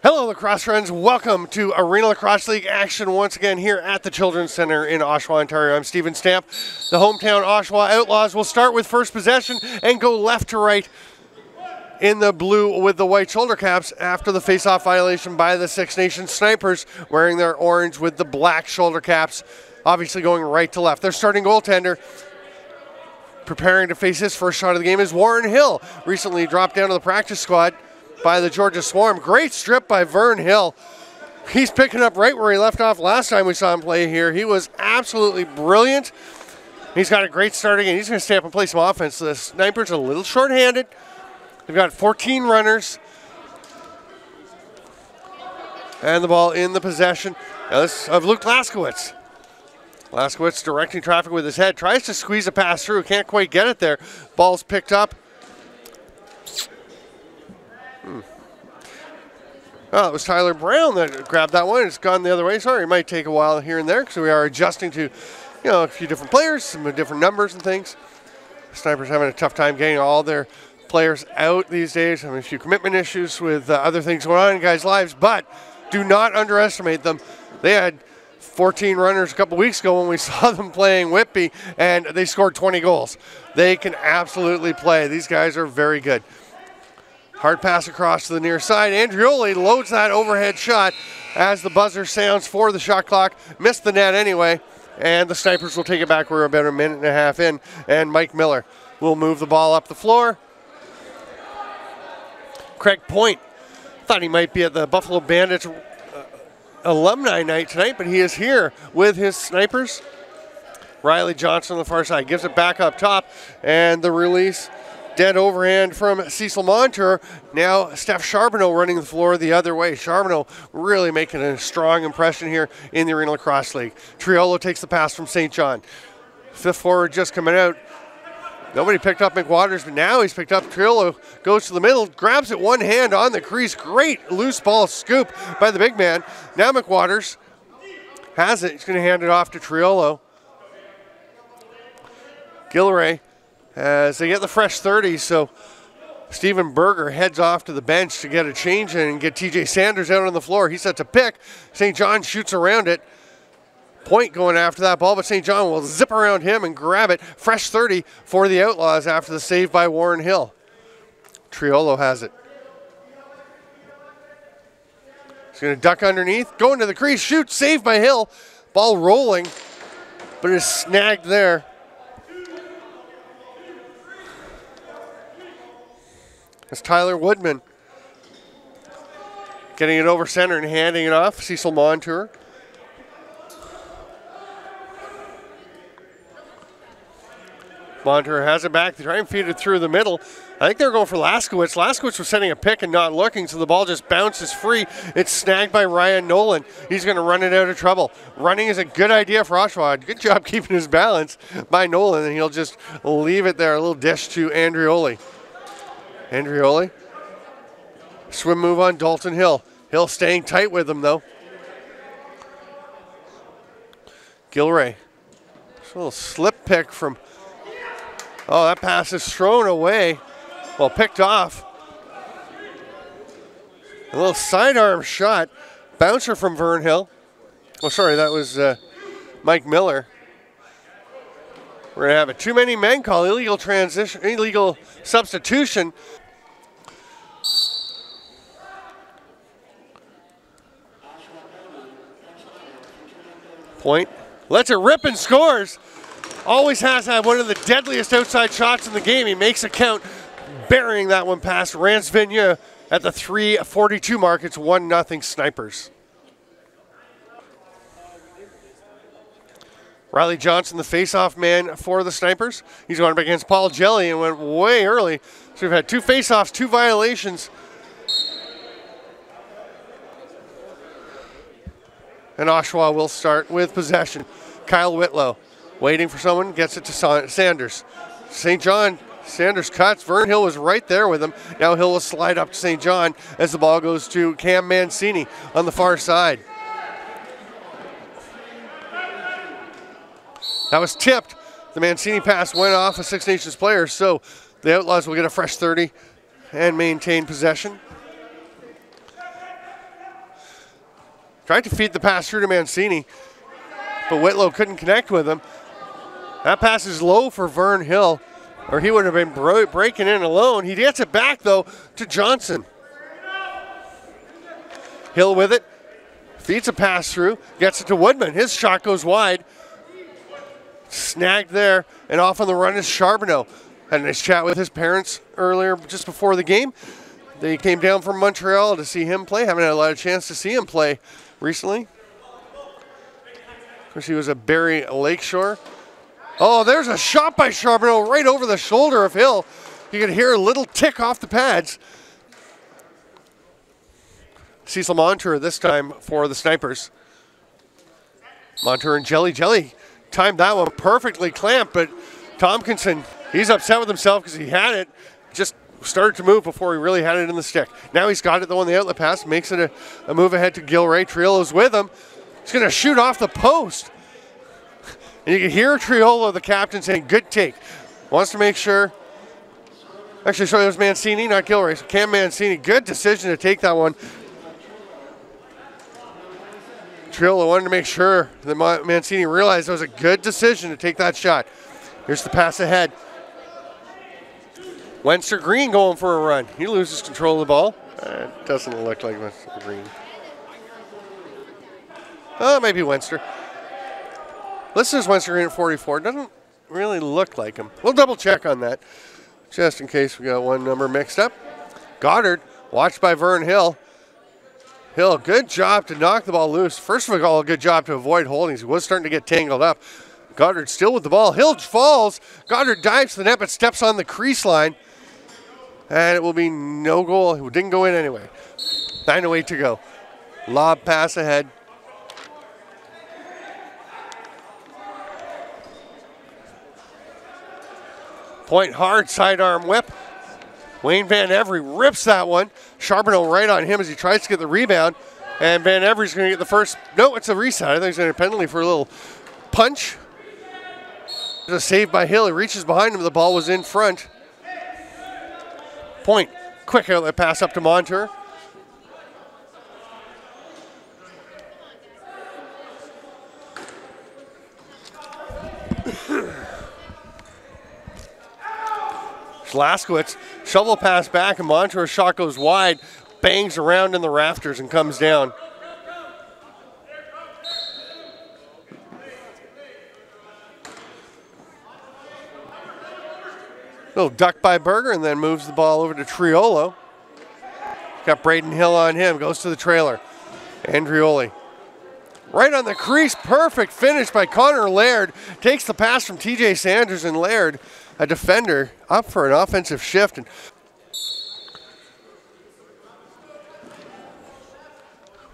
Hello, lacrosse friends. Welcome to Arena Lacrosse League action once again here at the Children's Center in Oshawa, Ontario. I'm Stephen Stamp. The hometown Oshawa Outlaws will start with first possession and go left to right in the blue with the white shoulder caps after the face-off violation by the Six Nations Snipers wearing their orange with the black shoulder caps, obviously going right to left. Their starting goaltender preparing to face his first shot of the game is Warren Hill, recently dropped down to the practice squad by the Georgia Swarm. Great strip by Vern Hill. He's picking up right where he left off last time we saw him play here. He was absolutely brilliant. He's got a great start again. He's going to stay up and play some offense. The Snipers are a little short-handed. They've got 14 runners. And the ball in the possession of Luke Laskowitz. Laskowitz directing traffic with his head. Tries to squeeze a pass through. Can't quite get it there. Ball's picked up. Oh, it was Tyler Brown that grabbed that one. It's gone the other way. Sorry, it might take a while here and there because we are adjusting to, a few different players, some different numbers and things. Snipers having a tough time getting all their players out these days. Having a few commitment issues with other things going on in guys' lives, but do not underestimate them. They had 14 runners a couple weeks ago when we saw them playing Whitby, and they scored 20 goals. They can absolutely play. These guys are very good. Hard pass across to the near side. Andrioli loads that overhead shot as the buzzer sounds for the shot clock. Missed the net anyway, and the Snipers will take it back. We're about a minute and a half in, and Mike Miller will move the ball up the floor. Craig Point thought he might be at the Buffalo Bandits alumni night tonight, but he is here with his Snipers. Riley Johnson on the far side gives it back up top, and the release. Dead overhand from Cecil Montour. Now Steph Charbonneau running the floor the other way. Charbonneau really making a strong impression here in the Arena Lacrosse League. Triolo takes the pass from St. John. Fifth forward just coming out. Nobody picked up McWaters, but now he's picked up. Triolo goes to the middle, grabs it one hand on the crease. Great loose ball scoop by the big man. Now McWaters has it. He's going to hand it off to Triolo. Gilray, as they get the fresh 30, so Stephen Berger heads off to the bench to get a change in and get TJ Sanders out on the floor. He sets a pick. St. John shoots around it. Point going after that ball, but St. John will zip around him and grab it. Fresh 30 for the Outlaws after the save by Warren Hill. Triolo has it. He's going to duck underneath, go into the crease, shoot, saved by Hill. Ball rolling, but it is snagged there. It's Tyler Woodman getting it over center and handing it off. Cecil Montour. Montour has it back. They try and feed it through the middle. I think they're going for Laskowitz. Laskowitz was setting a pick and not looking, so the ball just bounces free. It's snagged by Ryan Nolan. He's going to run it out of trouble. Running is a good idea for Oshawa. Good job keeping his balance by Nolan, and he'll just leave it there. A little dish to Andrioli. Andrioli, swim move on Dalton Hill. Hill staying tight with him though. Gilray, a little slip pick from, oh, that pass is thrown away. Well, picked off. A little sidearm shot. Bouncer from Vern Hill. Oh, sorry, that was Mike Miller. We're going to have a too many men call, illegal substitution. Point lets it rip and scores. Always has had one of the deadliest outside shots in the game. He makes a count, burying that one past Rance Vigneux at the 3:42 mark. It's 1-0 Snipers. Riley Johnson, the face-off man for the Snipers. He's going up against Paul Jelly and went way early. So we've had two face-offs, two violations. And Oshawa will start with possession. Kyle Whitlow waiting for someone, gets it to Sanders. St. John, Sanders cuts. Vern Hill was right there with him. Now Hill will slide up to St. John as the ball goes to Cam Mancini on the far side. That was tipped. The Mancini pass went off a Six Nations player, so the Outlaws will get a fresh 30 and maintain possession. Tried to feed the pass through to Mancini, but Whitlow couldn't connect with him. That pass is low for Vern Hill, or he would have been breaking in alone. He gets it back, though, to Johnson. Hill with it, feeds a pass through, gets it to Woodman. His shot goes wide. Snagged there, and off on the run is Charbonneau. Had a nice chat with his parents earlier, just before the game. They came down from Montreal to see him play. Haven't had a lot of chance to see him play recently. Of course, he was at Barrie Lakeshore. Oh, there's a shot by Charbonneau right over the shoulder of Hill. You can hear a little tick off the pads. Cecil Montour this time for the Snipers. Montour and Jelly timed that one perfectly clamped, but Tompkinson, he's upset with himself because he had it, just started to move before he really had it in the stick. Now he's got it though on the outlet pass, makes it a move ahead to Gilray. Triolo's with him. He's going to shoot off the post. And you can hear Triolo, the captain, saying, good take. Wants to make sure. Actually, sorry, it was Mancini, not Gilray. So Cam Mancini, good decision to take that one. Triolo wanted to make sure that Mancini realized it was a good decision to take that shot. Here's the pass ahead. Wenster Green going for a run. He loses control of the ball. It doesn't look like Wenster Green. Oh, maybe Wenster. Listen to Wenster Green at 44. Doesn't really look like him. We'll double check on that, just in case we got one number mixed up. Goddard, watched by Vern Hill. Hill, good job to knock the ball loose. First of all, a good job to avoid holdings. He was starting to get tangled up. Goddard still with the ball. Hill falls. Goddard dives to the net, but steps on the crease line. And it will be no goal. It didn't go in anyway. 9:08 to go. Lob pass ahead. Point hard, sidearm whip. Wayne Van Every rips that one. Charbonneau right on him as he tries to get the rebound. And Van Every's going to get the first. No, it's a reset. I think he's going to get a penalty for a little punch. There's a save by Hill. He reaches behind him. The ball was in front. Point. Quick outlet pass up to Montour. Laskowitz, shovel pass back, and Montour's shot goes wide, bangs around in the rafters and comes down. Little duck by Berger and then moves the ball over to Triolo. Got Braden Hill on him, goes to the trailer. Andrioli. Right on the crease, perfect finish by Connor Laird. Takes the pass from TJ Sanders, and Laird, a defender, up for an offensive shift. And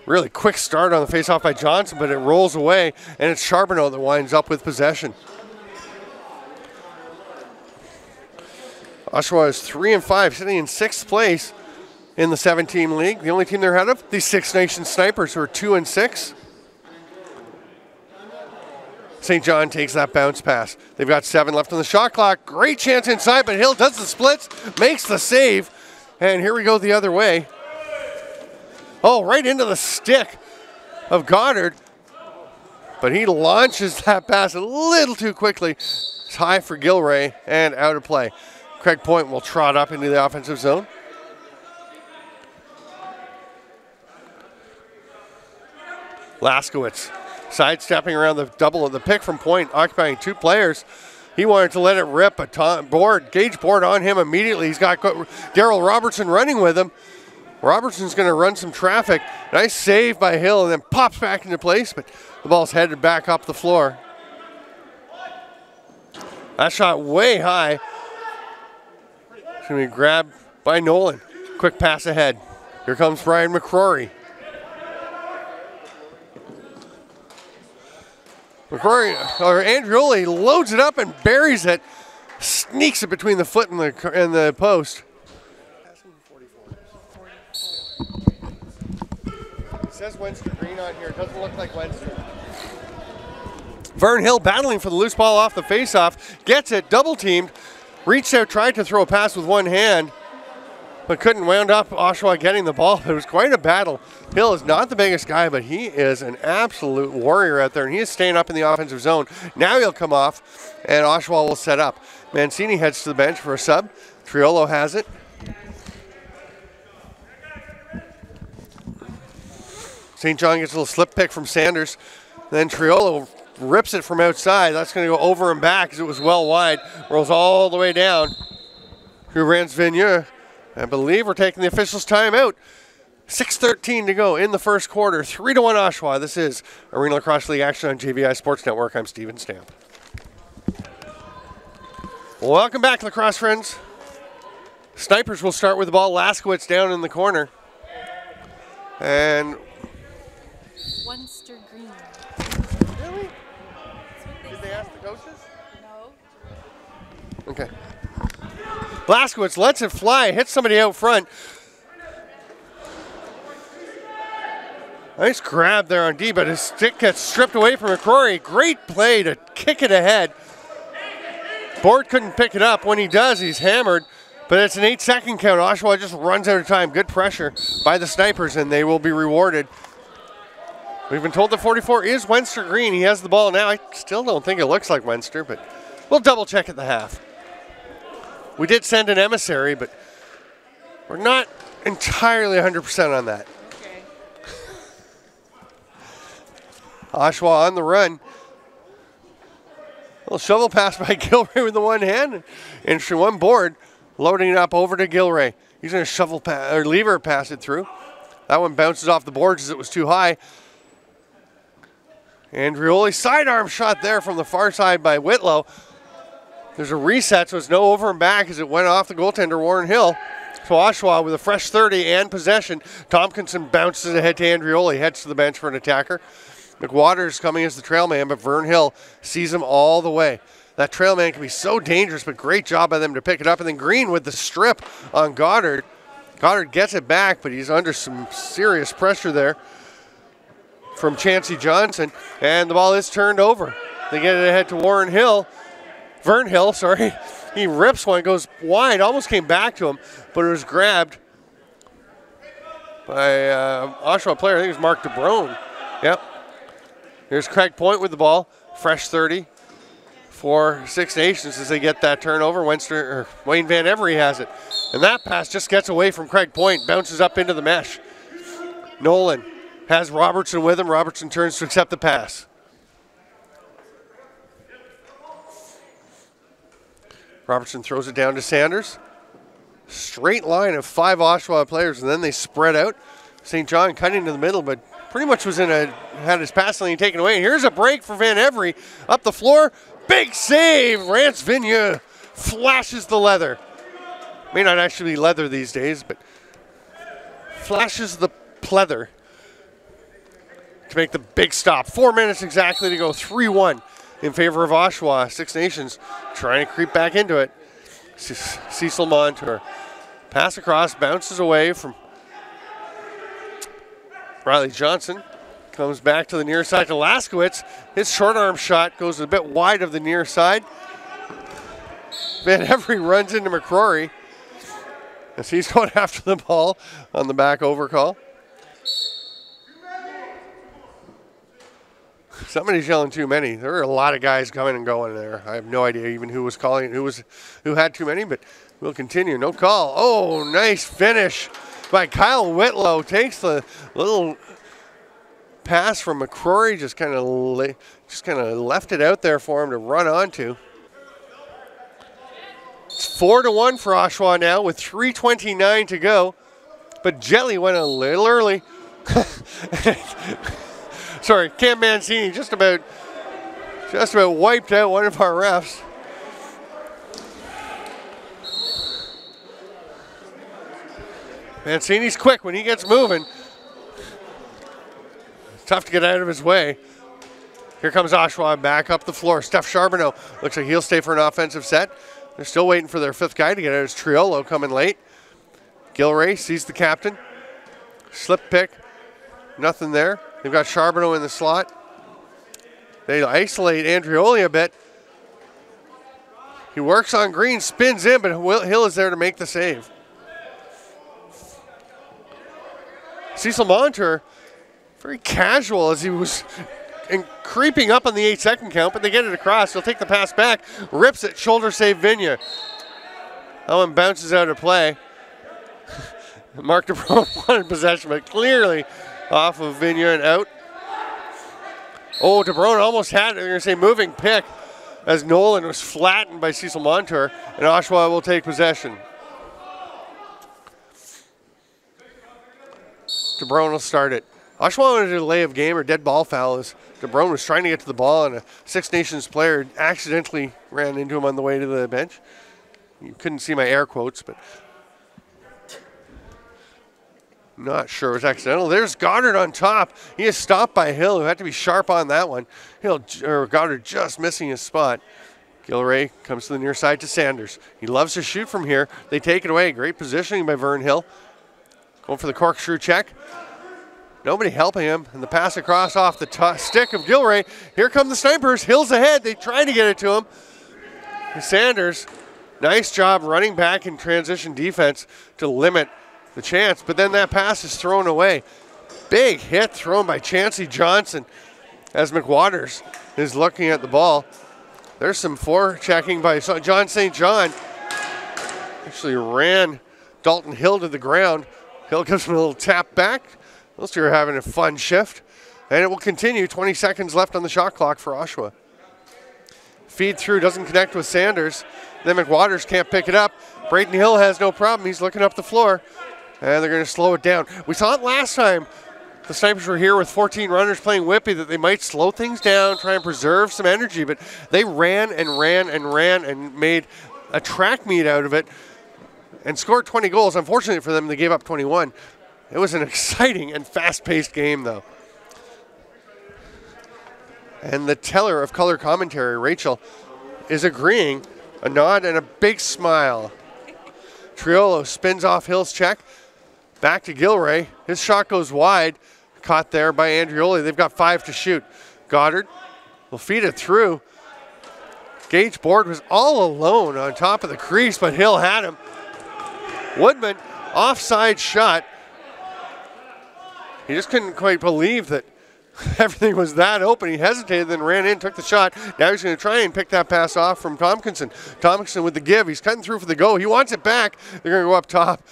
really quick start on the faceoff by Johnson, but it rolls away, and it's Charbonneau that winds up with possession. Oshawa is 3-5, sitting in 6th place in the 7-team league. The only team they're ahead of, the Six Nations Snipers, who are 2-6. St. John takes that bounce pass. They've got 7 left on the shot clock. Great chance inside, but Hill does the splits, makes the save, and here we go the other way. Oh, right into the stick of Goddard, but he launches that pass a little too quickly. It's high for Gilray and out of play. Craig Point will trot up into the offensive zone. Laskowitz sidestepping around the double of the pick from Point, occupying 2 players. He wanted to let it rip, a Gage board on him immediately. He's got Daryl Robertson running with him. Robertson's going to run some traffic. Nice save by Hill, and then pops back into place, but the ball's headed back up the floor. That shot way high. It's going to be grabbed by Nolan. Quick pass ahead. Here comes Brian McCrory. Andrioli loads it up and buries it, sneaks it between the foot and the post. It says Wenster Green on here. It doesn't look like Wenster. Vern Hill battling for the loose ball off the faceoff, gets it, double teamed, reached out, tried to throw a pass with one hand. but couldn't wound up Oshawa getting the ball. It was quite a battle. Hill is not the biggest guy, but he is an absolute warrior out there, and he is staying up in the offensive zone. Now he'll come off, and Oshawa will set up. Mancini heads to the bench for a sub. Triolo has it. St. John gets a little slip pick from Sanders. Then Triolo rips it from outside. That's going to go over and back as it was well wide. Rolls all the way down. Who runs Vigneux. I believe we're taking the officials' timeout. 6:13 to go in the first quarter. 3-1 Oshawa. This is Arena Lacrosse League action on JVI Sports Network. I'm Steven Stamp. Welcome back, lacrosse friends. Snipers will start with the ball. Laskowitz down in the corner. And Wunster Green. really? Did they ask the coaches? No. Okay. Laskowitz lets it fly, hits somebody out front. Nice grab there on D, but his stick gets stripped away from McCrory. Great play to kick it ahead. Board couldn't pick it up. When he does, he's hammered. But it's an 8-second count. Oshawa just runs out of time. Good pressure by the Snipers, and they will be rewarded. We've been told that 44 is Wunster Green. He has the ball now. I still don't think it looks like Wunster, but we'll double check at the half. We did send an emissary, but we're not entirely 100% on that. Okay. Oshawa on the run. Little shovel pass by Gilray with the one hand. And one board, loading it up over to Gilray. He's going to shovel or lever pass it through. That one bounces off the boards as it was too high. Andrioli sidearm shot there from the far side by Whitlow. There's a reset, so it's no over and back as it went off the goaltender, Warren Hill. So Oshawa with a fresh 30 and possession. Tompkinson bounces ahead to Andrioli, heads to the bench for an attacker. McWaters coming as the trail man, but Vern Hill sees him all the way. That trail man can be so dangerous, but great job by them to pick it up. And then Green with the strip on Goddard. Goddard gets it back, but he's under some serious pressure there from Chancey Johnson. And the ball is turned over. They get it ahead to Warren Hill. Vern Hill, sorry. He rips one, goes wide, almost came back to him, but it was grabbed by Oshawa player. I think it was Mark DeBrone. Yep. Here's Craig Point with the ball. Fresh 30 for Six Nations as they get that turnover. Wayne Van Every has it. And that pass just gets away from Craig Point, bounces up into the mesh. Nolan has Robertson with him. Robertson turns to accept the pass. Robertson throws it down to Sanders. Straight line of 5 Oshawa players, and then they spread out. St. John cutting to the middle, but pretty much had his pass lane taken away. And here's a break for Van Every. Up the floor. Big save. Rance Vigneux flashes the leather. May not actually be leather these days, but flashes the pleather to make the big stop. 4 minutes exactly to go. 3-1 in favor of Oshawa. Six Nations trying to creep back into it. Cecil Montour. Pass across, bounces away from Riley Johnson. Comes back to the near side to Laskowitz. His short arm shot goes a bit wide of the near side. Van Every runs into McCrory as he's going after the ball on the back overcall. Somebody's yelling too many. There are a lot of guys coming and going there. I have no idea even who was calling, who had too many, but we'll continue. No call. Oh, nice finish by Kyle Whitlow. Takes the little pass from McCrory, just kind of left it out there for him to run onto. It's 4-1 for Oshawa now with 3:29 to go, but Jelly went a little early. Sorry, Cam Mancini just about wiped out one of our refs. Mancini's quick when he gets moving. It's tough to get out of his way. Here comes Oshawa back up the floor. Steph Charbonneau looks like he'll stay for an offensive set. They're still waiting for their 5th guy to get out. It's Triolo coming late. Gilray sees the captain. Slip pick. Nothing there. They've got Charbonneau in the slot. They isolate Andrioli a bit. He works on Green, spins in, but Hill is there to make the save. Cecil Montour, very casual as he was creeping up on the 8-second count, but they get it across. He'll take the pass back, rips it, shoulder save Vigna. That one bounces out of play. Mark DeBrone wanted possession, but clearly off of Vigna and out. Oh, DeBrone almost had it. They're going to say moving pick as Nolan was flattened by Cecil Montour, and Oshawa will take possession. DeBrone will start it. Oshawa wanted a delay of game or dead ball foul as DeBrone was trying to get to the ball, and a Six Nations player accidentally ran into him on the way to the bench. You couldn't see my air quotes, but not sure it was accidental. There's Goddard on top. He is stopped by Hill, who had to be sharp on that one. Goddard just missing his spot. Gilray comes to the near side to Sanders. He loves to shoot from here. They take it away. Great positioning by Vern Hill. Going for the corkscrew check. Nobody helping him, and the pass across off the stick of Gilray. Here come the Snipers. Hill's ahead. They try to get it to him. And Sanders, nice job running back in transition defense to limit the chance, but then that pass is thrown away. Big hit thrown by Chancey Johnson as McWaters is looking at the ball. There's some forechecking by John St. John. Actually ran Dalton Hill to the ground. Hill gives him a little tap back. Those two are having a fun shift. And it will continue. 20 seconds left on the shot clock for Oshawa. Feed through, doesn't connect with Sanders. Then McWaters can't pick it up. Braden Hill has no problem. He's looking up the floor. And they're going to slow it down. We saw it last time. The Snipers were here with 14 runners playing Whippy, that they might slow things down, try and preserve some energy. But they ran and ran and ran and made a track meet out of it and scored 20 goals. Unfortunately for them, they gave up 21. It was an exciting and fast-paced game, though. And the teller of color commentary, Rachel, is agreeing. A nod and a big smile. Triolo spins off Hill's check. Back to Gilray. His shot goes wide. Caught there by Andrioli. They've got 5 to shoot. Goddard will feed it through. Gage Board was all alone on top of the crease, but Hill had him. Woodman, offside shot. He just couldn't quite believe that everything was that open. He hesitated, then ran in, took the shot. Now he's going to try and pick that pass off from Tompkinson. Tompkinson with the give. He's cutting through for the go. He wants it back. They're going to go up top.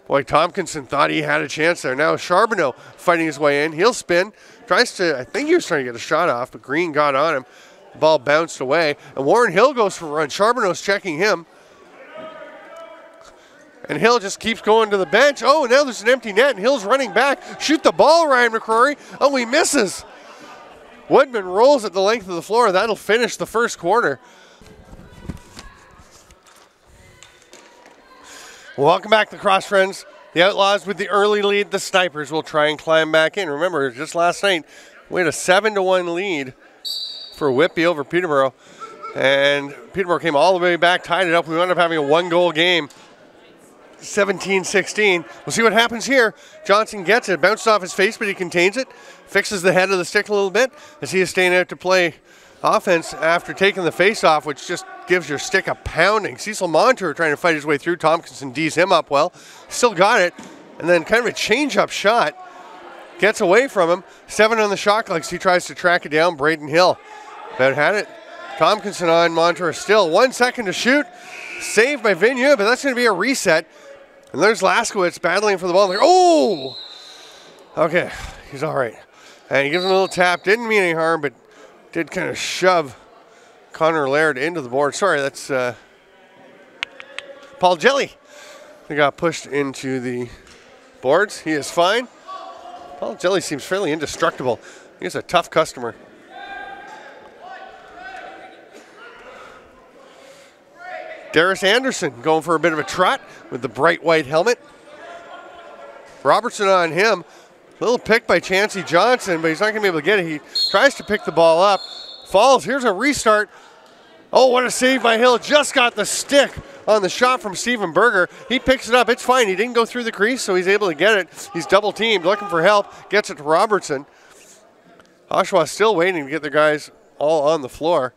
Boy, Tompkinson thought he had a chance there. Now Charbonneau fighting his way in. He'll spin. Tries to, I think he was trying to get a shot off, but Green got on him. The ball bounced away. And Warren Hill goes for a run. Charbonneau's checking him. And Hill just keeps going to the bench. Oh, now there's an empty net, and Hill's running back. Shoot the ball, Ryan McCrory. Oh, he misses. Woodman rolls at the length of the floor. That'll finish the first quarter. Welcome back to Lacrosse, friends. The Outlaws with the early lead. The Snipers will try and climb back in. Remember, just last night, we had a 7-1 lead for Whippy over Peterborough. And Peterborough came all the way back, tied it up. We wound up having a 1-goal game. 17-16. We'll see what happens here. Johnson gets it. Bounces off his face, but he contains it. Fixes the head of the stick a little bit as he is staying out to play offense after taking the face off, which just gives your stick a pounding. Cecil Montour trying to fight his way through. Tompkinson D's him up well. Still got it. And then kind of a change-up shot. Gets away from him. 7 on the shot clock as he tries to track it down. Braden Hill. About had it. Tompkinson on Montour still. 1 second to shoot. Saved by Vigna, but that's going to be a reset. And there's Laskowitz battling for the ball. Oh! Okay, he's all right. And he gives him a little tap. Didn't mean any harm, but did kind of shove Connor Laird into the board. Sorry, that's Paul Jelly. He got pushed into the boards. He is fine. Paul Jelly seems fairly indestructible. He's a tough customer. Darius Anderson going for a bit of a trot with the bright white helmet. Robertson on him. Little pick by Chancey Johnson, but he's not going to be able to get it. He tries to pick the ball up. Falls. Here's a restart. Oh, what a save by Hill. Just got the stick on the shot from Steven Berger. He picks it up. It's fine. He didn't go through the crease, so he's able to get it. He's double teamed, looking for help. Gets it to Robertson. Oshawa still waiting to get the guys all on the floor.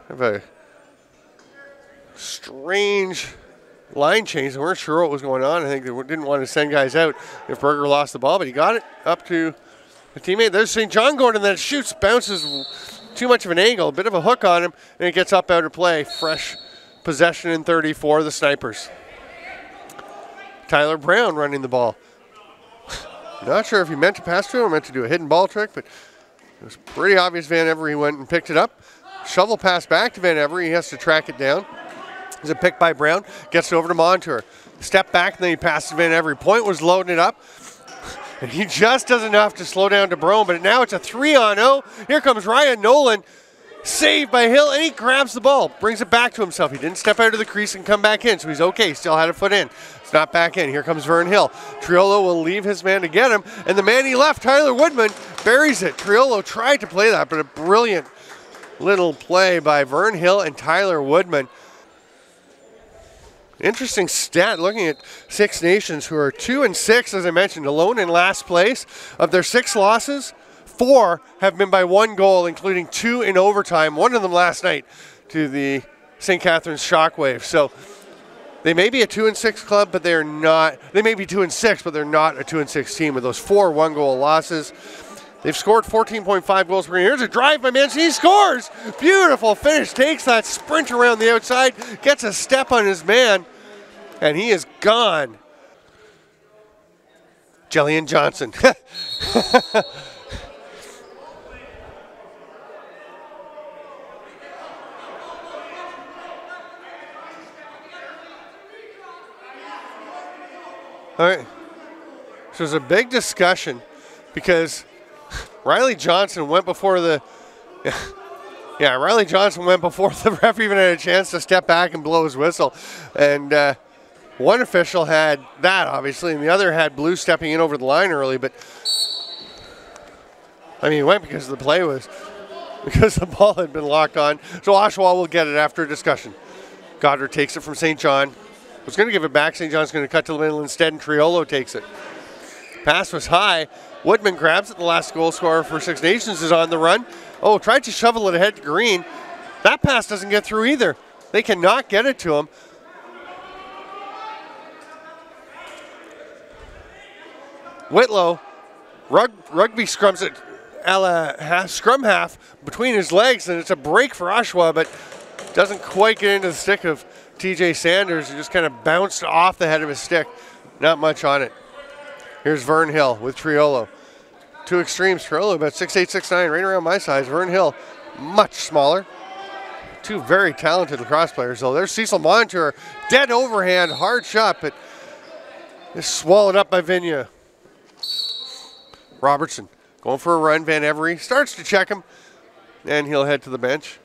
Have a strange line change. They weren't sure what was going on. I think they didn't want to send guys out if Berger lost the ball, but he got it up to the teammate. There's St. John going, and then it shoots, bounces too much of an angle, a bit of a hook on him, and it gets up out of play. Fresh possession in 30 for the Snipers. Tyler Brown running the ball. Not sure if he meant to pass to him or meant to do a hidden ball trick, but it was pretty obvious Van Every went and picked it up. Shovel pass back to Van Every. He has to track it down. There's a pick by Brown. Gets it over to Montour. Step back, and then he passes to Van Every. Point was loading it up. And he just does enough to slow down DeBrome, but now it's a 3-on-0. Here comes Ryan Nolan. Saved by Hill, and he grabs the ball. Brings it back to himself. He didn't step out of the crease and come back in, so he's okay. Still had a foot in. It's not back in. Here comes Vern Hill. Triolo will leave his man to get him, and the man he left, Tyler Woodman, buries it. Triolo tried to play that, but a brilliant little play by Vern Hill and Tyler Woodman. Interesting stat looking at Six Nations, who are 2-6, as I mentioned, alone in last place. Of their 6 losses, 4 have been by 1 goal, including 2 in overtime, one of them last night to the St. Catharines Shockwave. So they may be a 2-6 club, but they're not. They may be 2-6, but they're not a 2-6 team with those 4 one-goal losses. They've scored 14.5 goals per game. Here's a drive by Mancini. He scores! Beautiful finish. Takes that sprint around the outside, gets a step on his man, and he is gone. Jillian Johnson. All right. So there's a big discussion because Riley Johnson went before the Riley Johnson went before the ref even had a chance to step back and blow his whistle. And one official had that, obviously, and the other had Blue stepping in over the line early. But, I mean, he went because the play was, because the ball had been locked on. So Oshawa will get it after a discussion. Goddard takes it from St. John. Was going to give it back. St. John's going to cut to the middle instead, and Triolo takes it. Pass was high. Woodman grabs it. The last goal scorer for Six Nations is on the run. Oh, tried to shovel it ahead to Green. That pass doesn't get through either. They cannot get it to him. Whitlow, rugby scrums it, scrum half between his legs, and it's a break for Oshawa, but doesn't quite get into the stick of TJ Sanders. He just kind of bounced off the head of his stick. Not much on it. Here's Vern Hill with Triolo. Two extremes. Triolo about 6'8", 6'9", right around my size. Vern Hill, much smaller. Two very talented lacrosse players, though. There's Cecil Montour. Dead overhand, hard shot, but it's swallowed up by Vigna. Robertson going for a run. Van Every starts to check him, and he'll head to the bench.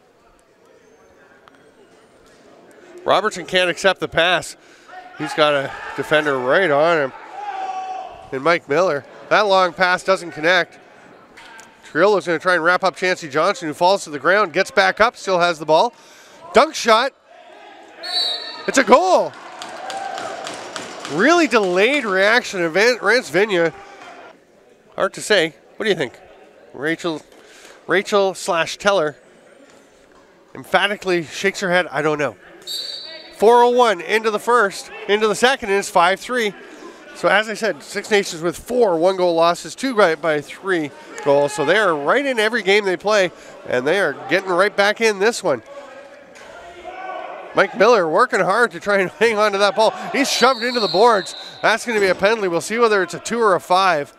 Robertson can't accept the pass. He's got a defender right on him. And Mike Miller. That long pass doesn't connect. Triolo's going to try and wrap up Chancey Johnson, who falls to the ground, gets back up, still has the ball. Dunk shot. It's a goal. Really delayed reaction of Rance Vigna. Hard to say. What do you think? Rachel/Teller emphatically shakes her head. I don't know. 4:01 into the first, into the second, and it's 5-3. So as I said, Six Nations with 4 one-goal losses, 2 right by 3 goals. So they are right in every game they play, and they are getting right back in this one. Mike Miller working hard to try and hang on to that ball. He's shoved into the boards. That's going to be a penalty. We'll see whether it's a 2 or a 5.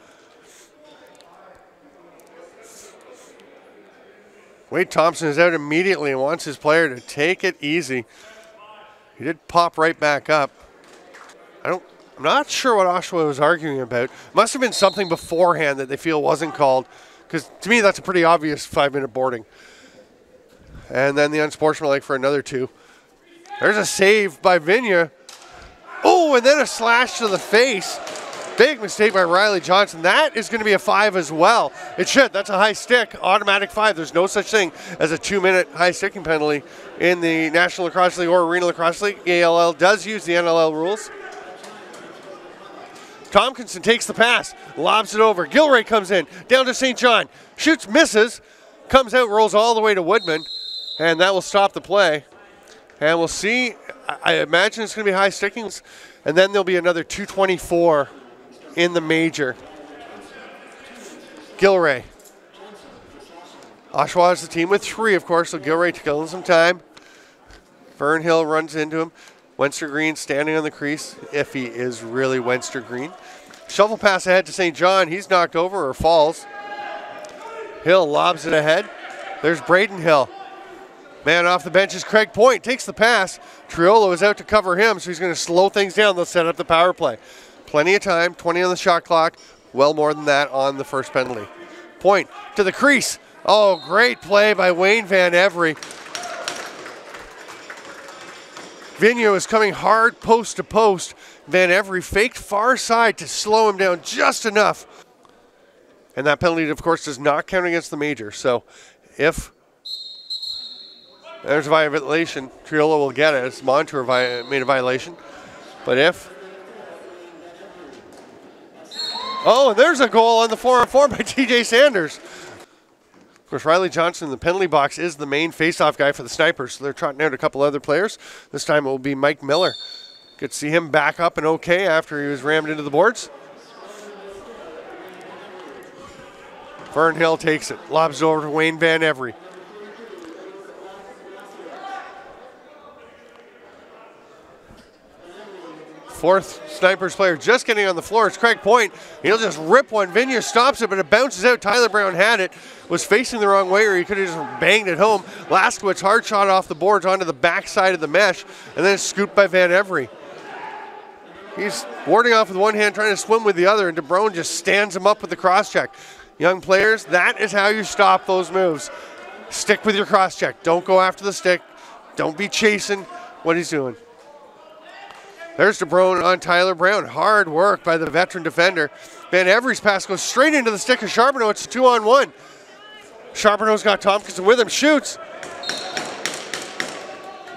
Wade Thompson is out immediately and wants his player to take it easy. He did pop right back up. I'm not sure what Oshawa was arguing about. Must have been something beforehand that they feel wasn't called, because to me that's a pretty obvious 5-minute boarding. And then the unsportsmanlike for another 2. There's a save by Vigna. Oh, and then a slash to the face. Big mistake by Riley Johnson. That is going to be a 5 as well. It should. That's a high stick, automatic 5. There's no such thing as a 2-minute high sticking penalty in the National Lacrosse League or Arena Lacrosse League. ALL does use the NLL rules. Tompkinson takes the pass, lobs it over. Gilray comes in, down to St. John. Shoots, misses, comes out, rolls all the way to Woodman, and that will stop the play. And we'll see I imagine it's going to be high stickings, and then there'll be another 224 in the major. Gilray. Oshawa is the team with 3, of course, so Gilray killing some time. Fernhill runs into him. Wenster Green standing on the crease, if he is really Wenster Green. Shovel pass ahead to St. John. He's knocked over or falls. Hill lobs it ahead. There's Braden Hill. Man off the bench is Craig Point. Takes the pass. Triolo is out to cover him, so he's going to slow things down. They'll set up the power play. Plenty of time, 20 on the shot clock. Well more than that on the first penalty. Point to the crease. Oh, great play by Wayne Van Every. Vigneault is coming hard post to post. Van Every faked far side to slow him down just enough. And that penalty, of course, does not count against the major. So if there's a violation, Triolo will get it. It's Montour made a violation. But if... Oh, and there's a goal on the 4-on-4 by TJ Sanders. Of course, Riley Johnson in the penalty box is the main face-off guy for the Snipers. So they're trotting out a couple other players. This time it will be Mike Miller. Good to see him back up and okay after he was rammed into the boards. Fernhill takes it. Lobs it over to Wayne Van Every. Fourth Snipers player just getting on the floor. It's Craig Point. He'll just rip one. Vigneault stops it, but it bounces out. Tyler Brown had it. Was facing the wrong way, or he could have just banged it home. Laskowitz hard shot off the boards onto the backside of the mesh, and then scooped by Van Every. He's warding off with one hand, trying to swim with the other, and DeBrone just stands him up with the cross check. Young players, that is how you stop those moves. Stick with your cross check. Don't go after the stick. Don't be chasing what he's doing. There's DeBrone on Tyler Brown. Hard work by the veteran defender. Van Every's pass goes straight into the stick of Charbonneau. It's a 2-on-1. Charbonneau's got Tompkinson with him. Shoots.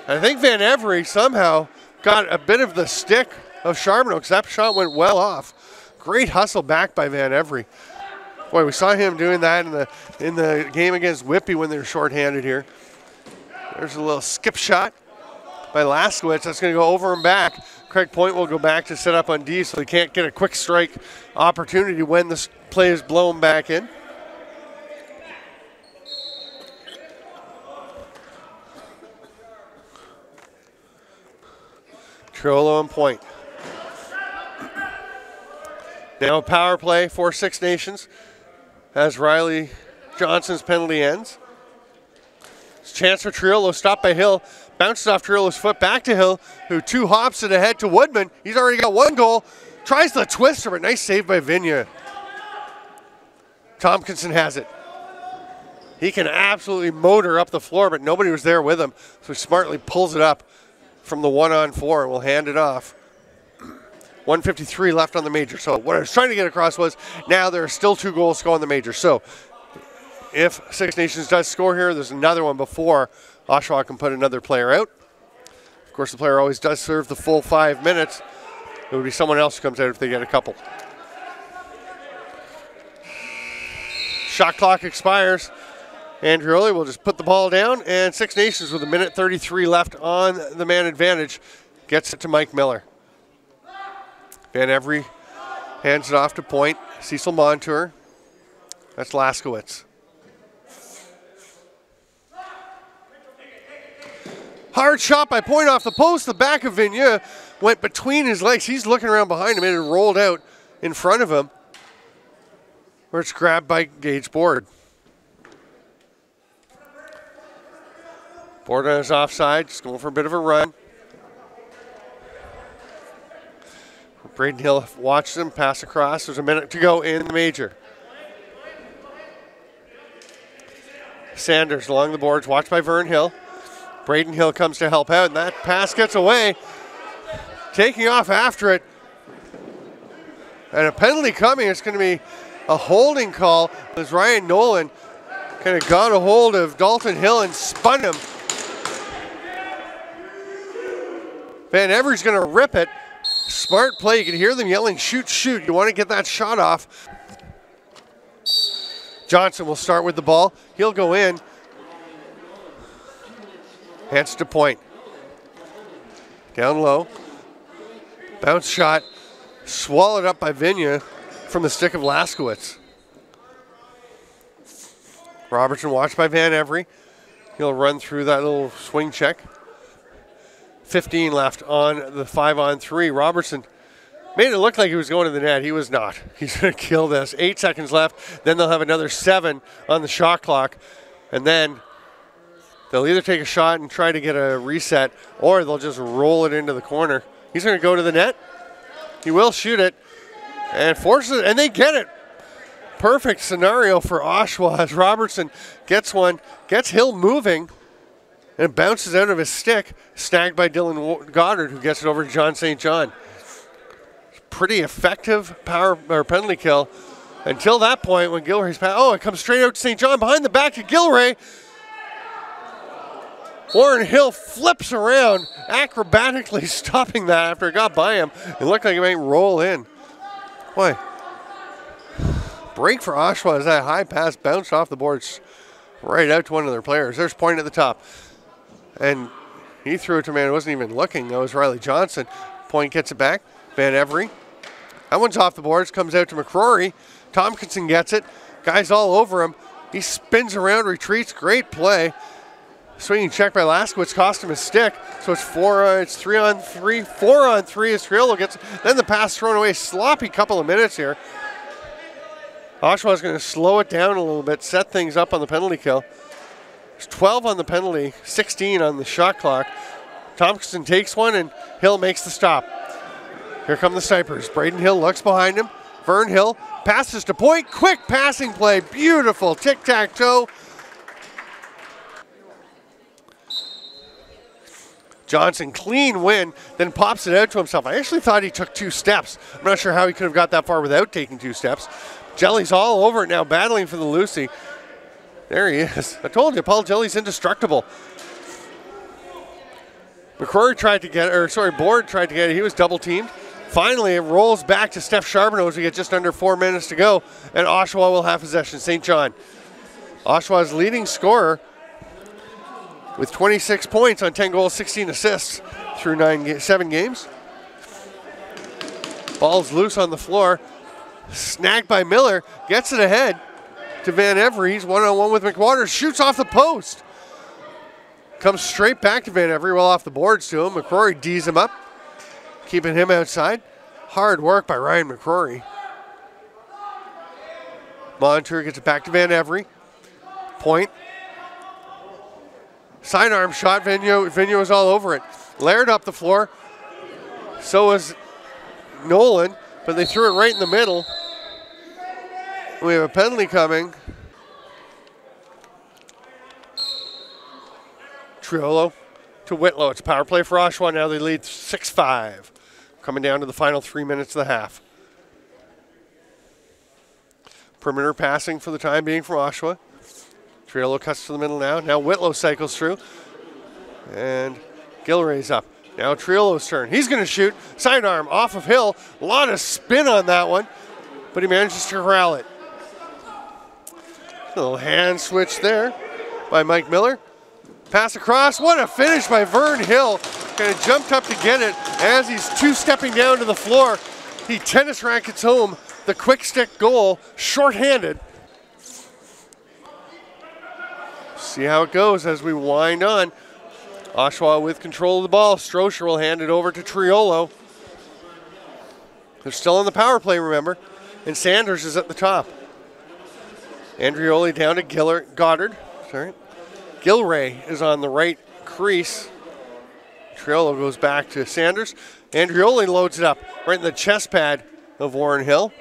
I think Van Every somehow got a bit of the stick of Charbonneau because that shot went well off. Great hustle back by Van Every. Boy, we saw him doing that in the game against Whippy when they were shorthanded here. There's a little skip shot by Laskowitz. That's going to go over and back. Craig Point will go back to set up on D so he can't get a quick strike opportunity when this play is blown back in. Triolo and Point. Now a power play for Six Nations as Riley Johnson's penalty ends. It's a chance for Triolo, stopped by Hill. Bounces off Triolo's foot back to Hill, who 2 hops it ahead to Woodman. He's already got 1 goal. Tries the twister, but nice save by Vigneault. Tompkinson has it. He can absolutely motor up the floor, but nobody was there with him. So he smartly pulls it up from the 1-on-4 and will hand it off. 1:53 left on the major. So what I was trying to get across was now there are still 2 goals to go on the major. So if Six Nations does score here, there's another one before Oshawa can put another player out. Of course, the player always does serve the full 5 minutes. It would be someone else who comes out if they get a couple. Shot clock expires. Andrioli will just put the ball down, and Six Nations with 1:33 left on the man advantage gets it to Mike Miller. Van Every hands it off to Point. Cecil Montour. That's Laskowitz. Hard shot by Point off the post. The back of Vigneault went between his legs. He's looking around behind him and it rolled out in front of him, where it's grabbed by Gage Board. Board on his offside, just going for a bit of a run. Braden Hill watches him pass across. There's a minute to go in the major. Sanders along the boards, watched by Vern Hill. Braden Hill comes to help out, and that pass gets away. Taking off after it. And a penalty coming. It's going to be a holding call as Ryan Nolan kind of got a hold of Dalton Hill and spun him. Van Every's going to rip it. Smart play. You can hear them yelling, shoot, shoot. You want to get that shot off. Johnson will start with the ball. He'll go in. Hands to Point. Down low. Bounce shot swallowed up by Vigna from the stick of Laskowitz. Robertson watched by Van Every. He'll run through that little swing check. 15 left on the 5-on-3. Robertson made it look like he was going to the net. He was not. He's going to kill this. 8 seconds left. Then they'll have another 7 on the shot clock. And then they'll either take a shot and try to get a reset, or they'll just roll it into the corner. He's going to go to the net. He will shoot it and forces it, and they get it. Perfect scenario for Oshawa as Robertson gets one, gets Hill moving, and bounces out of his stick, snagged by Dylan Goddard, who gets it over to John St. John. Pretty effective power or penalty kill until that point when Gilray's pass. Oh, it comes straight out to St. John behind the back to Gilray. Warren Hill flips around, acrobatically stopping that after it got by him. It looked like it might roll in. Boy. Break for Oshawa as that high pass bounced off the boards right out to one of their players. There's Point at the top. And he threw it to a man who wasn't even looking. That was Riley Johnson. Point gets it back. Van Every. That one's off the boards. Comes out to McCrory. Tompkinson gets it. Guys all over him. He spins around, retreats. Great play. Swinging check by Laskowitz cost him his stick. So it's 3-on-3. 4-on-3 as Triolo gets it. Then the pass thrown away. Sloppy couple of minutes here. Oshawa's going to slow it down a little bit, set things up on the penalty kill. There's 12 on the penalty, 16 on the shot clock. Tompkinson takes one, and Hill makes the stop. Here come the snipers. Braden Hill looks behind him. Vern Hill passes to Point. Quick passing play. Beautiful tic-tac-toe. Johnson, clean win, then pops it out to himself. I actually thought he took 2 steps. I'm not sure how he could have got that far without taking 2 steps. Jelly's all over it now, battling for the Lucy. There he is. I told you, Paul Jelly's indestructible. McCrory tried to get it, Board tried to get it. He was double teamed. Finally, it rolls back to Steph Charbonneau as we get just under 4 minutes to go, and Oshawa will have possession. St. John. Oshawa's leading scorer with 26 points on 10 goals, 16 assists through 7 games. Ball's loose on the floor. Snagged by Miller, gets it ahead to Van Every. He's one-on-one with McWaters, shoots off the post. Comes straight back to Van Every, well off the boards to him. McCrory D's him up, keeping him outside. Hard work by Ryan McCrory. Montour gets it back to Van Every. Point. Sidearm shot, Vigneault was all over it. Laird up the floor, so was Nolan, but they threw it right in the middle. We have a penalty coming. Triolo to Whitlow. It's a power play for Oshawa. Now they lead 6-5. Coming down to the final 3 minutes of the half. Perimeter passing for the time being from Oshawa. Triolo cuts to the middle now. Now Whitlow cycles through. And Gilray's up. Now Triolo's turn. He's going to shoot. Sidearm off of Hill. A lot of spin on that one, but he manages to corral it. A little hand switch there by Mike Miller. Pass across. What a finish by Vern Hill. Kind of jumped up to get it. As he's 2-stepping down to the floor, he tennis rackets home the quick stick goal, shorthanded. See how it goes as we wind on. Oshawa with control of the ball. Strocher will hand it over to Triolo. They're still on the power play, remember. And Sanders is at the top. Andrioli down to Goddard. Sorry. Gilray is on the right crease. Triolo goes back to Sanders. Andrioli loads it up right in the chest pad of Warren Hill.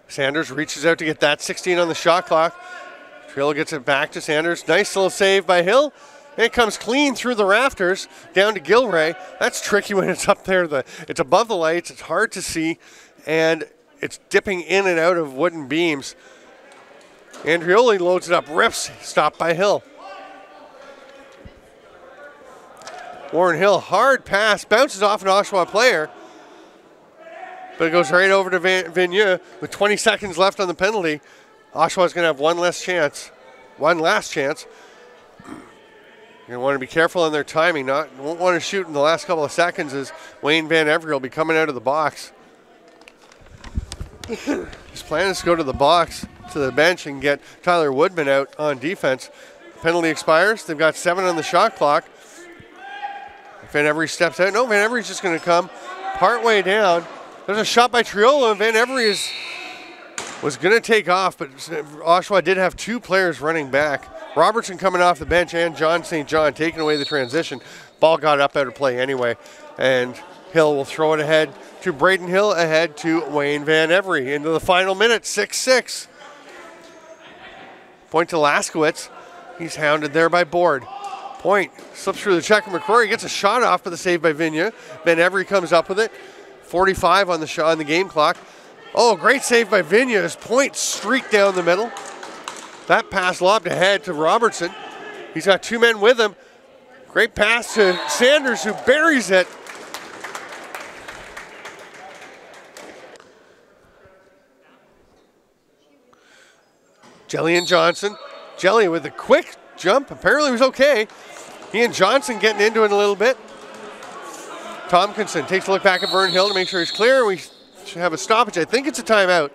Sanders reaches out to get that 16 on the shot clock. Triolo gets it back to Sanders. Nice little save by Hill. And it comes clean through the rafters down to Gilray. That's tricky when it's up there. It's above the lights. It's hard to see. And it's dipping in and out of wooden beams. Andrioli loads it up. Rips. Stopped by Hill. Warren Hill, hard pass. Bounces off an Oshawa player. but it goes right over to Vigneux with 20 seconds left on the penalty. Oshawa's going to have one last chance. You're going to want to be careful on their timing. Won't want to shoot in the last couple of seconds as Wayne Van Every will be coming out of the box. His plan is to go to the box, to the bench, and get Tyler Woodman out on defense. Penalty expires. They've got 7 on the shot clock. Van Every steps out. No, Van Every's just going to come partway down. There's a shot by Triolo, and Van Every was going to take off, but Oshawa did have 2 players running back. Robertson coming off the bench and John St. John taking away the transition. Ball got up out of play anyway, and Hill will throw it ahead to Braden Hill, ahead to Wayne Van Every into the final minute, 6-6. Point to Laskowitz. He's hounded there by Board. Point slips through the check of McCrory, gets a shot off, but the save by Vigneux. Van Every comes up with it. 45 on the shot on the game clock. Oh, great save by Vigneux. Point streaked down the middle. That pass lobbed ahead to Robertson. He's got 2 men with him. Great pass to Sanders, who buries it. Jelly and Johnson. Jelly with a quick jump. Apparently was okay. He and Johnson getting into it a little bit. Tompkinson takes a look back at Vern Hill to make sure he's clear. We should have a stoppage. I think it's a timeout.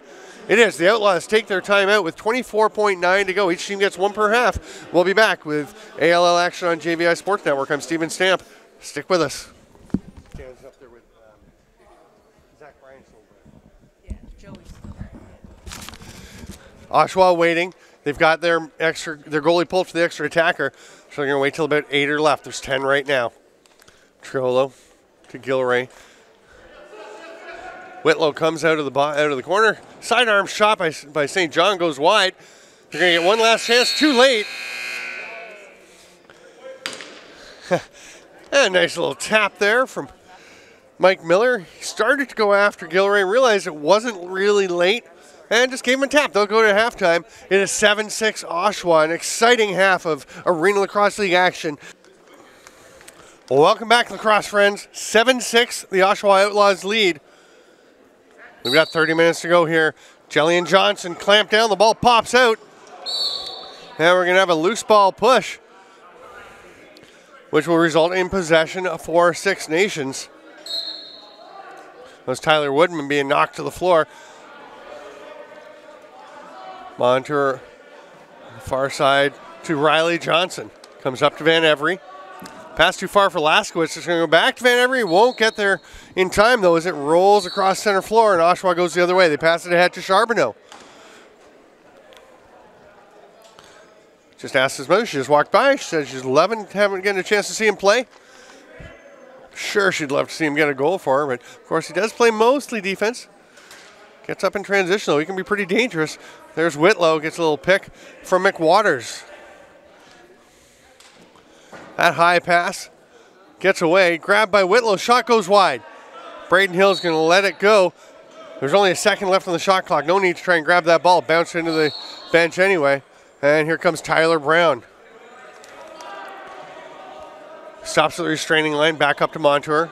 It is. The Outlaws take their timeout with 24.9 to go. Each team gets 1 per half. We'll be back with ALL action on JVI Sports Network. I'm Steven Stamp. Stick with us. Dan's up there with Zach Bryan. Yeah, Joey's. Oshawa waiting. They've got their goalie pulled for the extra attacker. So they're going to wait till about 8 are left. There's 10 right now. Triolo to Gilray. Whitlow comes out of the corner. Sidearm shot by St. John goes wide. They're going to get one last chance. Too late. And a nice little tap there from Mike Miller. He started to go after Gilray, realized it wasn't really late, and just gave him a tap. They'll go to halftime. It is 7-6 Oshawa, an exciting half of Arena Lacrosse League action. Well, welcome back, lacrosse friends. 7-6, the Oshawa Outlaws lead. We've got 30 minutes to go here. Jelly and Johnson clamp down. The ball pops out. And we're going to have a loose ball push, which will result in possession for Six Nations. That was Tyler Woodman being knocked to the floor. Montour, far side to Riley Johnson. Comes up to Van Every. Pass too far for Laskowitz. It's going to go back to Van Every. Won't get there in time, though, as it rolls across center floor, and Oshawa goes the other way. They pass it ahead to Charbonneau. Just asked his mother. She just walked by. She said she's loving getting a chance to see him play. Sure, she'd love to see him get a goal for her, but, of course, he does play mostly defense. Gets up in transition, though. He can be pretty dangerous. There's Whitlow. Gets a little pick from McWaters. That high pass gets away. Grabbed by Whitlow. Shot goes wide. Braden Hill's going to let it go. There's only a second left on the shot clock. No need to try and grab that ball. Bounce into the bench anyway. And here comes Tyler Brown. Stops at the restraining line. Back up to Montour.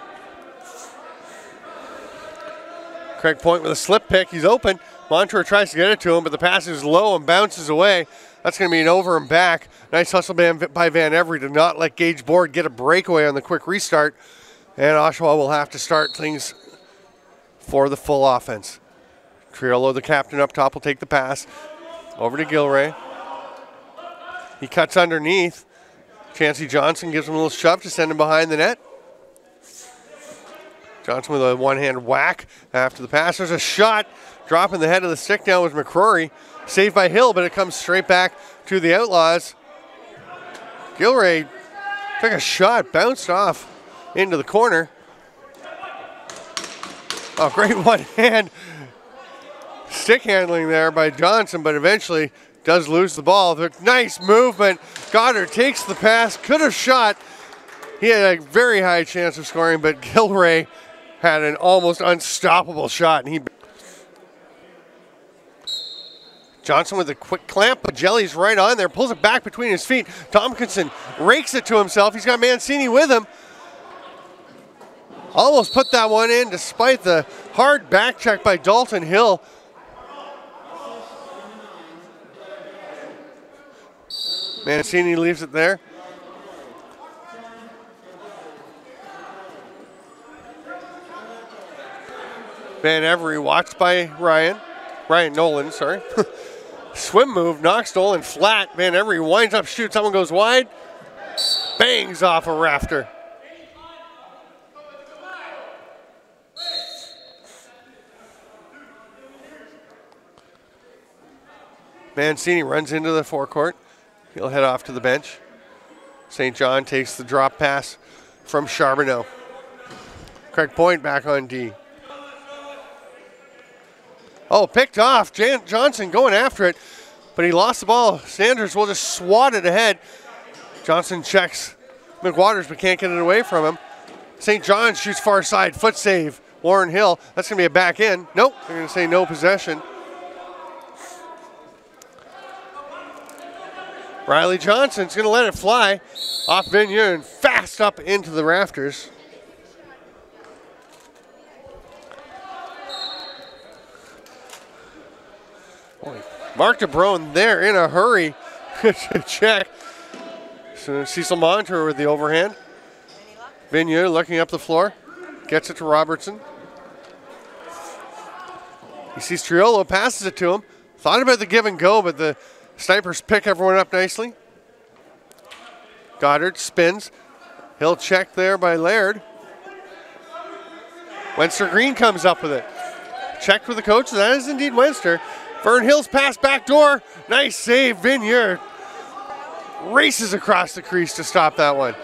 Craig Point with a slip pick. He's open. Montour tries to get it to him, but the pass is low and bounces away. That's going to be an over and back. Nice hustle by Van Every to not let Gage Board get a breakaway on the quick restart. And Oshawa will have to start things for the full offense. Triolo, the captain up top, will take the pass. Over to Gilray. He cuts underneath. Chancey Johnson gives him a little shove to send him behind the net. Johnson with a one-hand whack after the pass. There's a shot. Dropping the head of the stick down was McCrory. Saved by Hill, but it comes straight back to the Outlaws. Gilray took a shot, bounced off into the corner. Oh, great one-hand stick handling there by Johnson, but eventually does lose the ball. Nice movement. Goddard takes the pass, could have shot. He had a very high chance of scoring, but Gilray had an almost unstoppable shot, and he Johnson with a quick clamp, but Jelly's right on there, pulls it back between his feet. Tompkinson rakes it to himself. He's got Mancini with him. Almost put that one in despite the hard back check by Dalton Hill. Mancini leaves it there. Van Every watched by Ryan Nolan, sorry. Swim move, knocks Nolan flat. Van Every winds up, shoots, someone goes wide. Bangs off a rafter. Mancini runs into the forecourt. He'll head off to the bench. St. John takes the drop pass from Charbonneau. Craig Point back on D. Oh, picked off. Johnson going after it, but he lost the ball. Sanders will just swat it ahead. Johnson checks McWaters, but can't get it away from him. St. John shoots far side. Foot save. Warren Hill. That's going to be a back in. Nope. They're going to say no possession. Riley Johnson's going to let it fly off Vigneault and fast up into the rafters. Boy, Mark DeBrone there in a hurry to check. So Cecil Montour with the overhand. Vigneault looking up the floor. Gets it to Robertson. He sees Triolo, passes it to him. Thought about the give and go, but the Snipers pick everyone up nicely. Goddard spins. He'll check there by Laird. Wenster Green comes up with it. Checked with the coach. That is indeed Wenster. Vern Hill's pass back door. Nice save. Vigneault races across the crease to stop that one.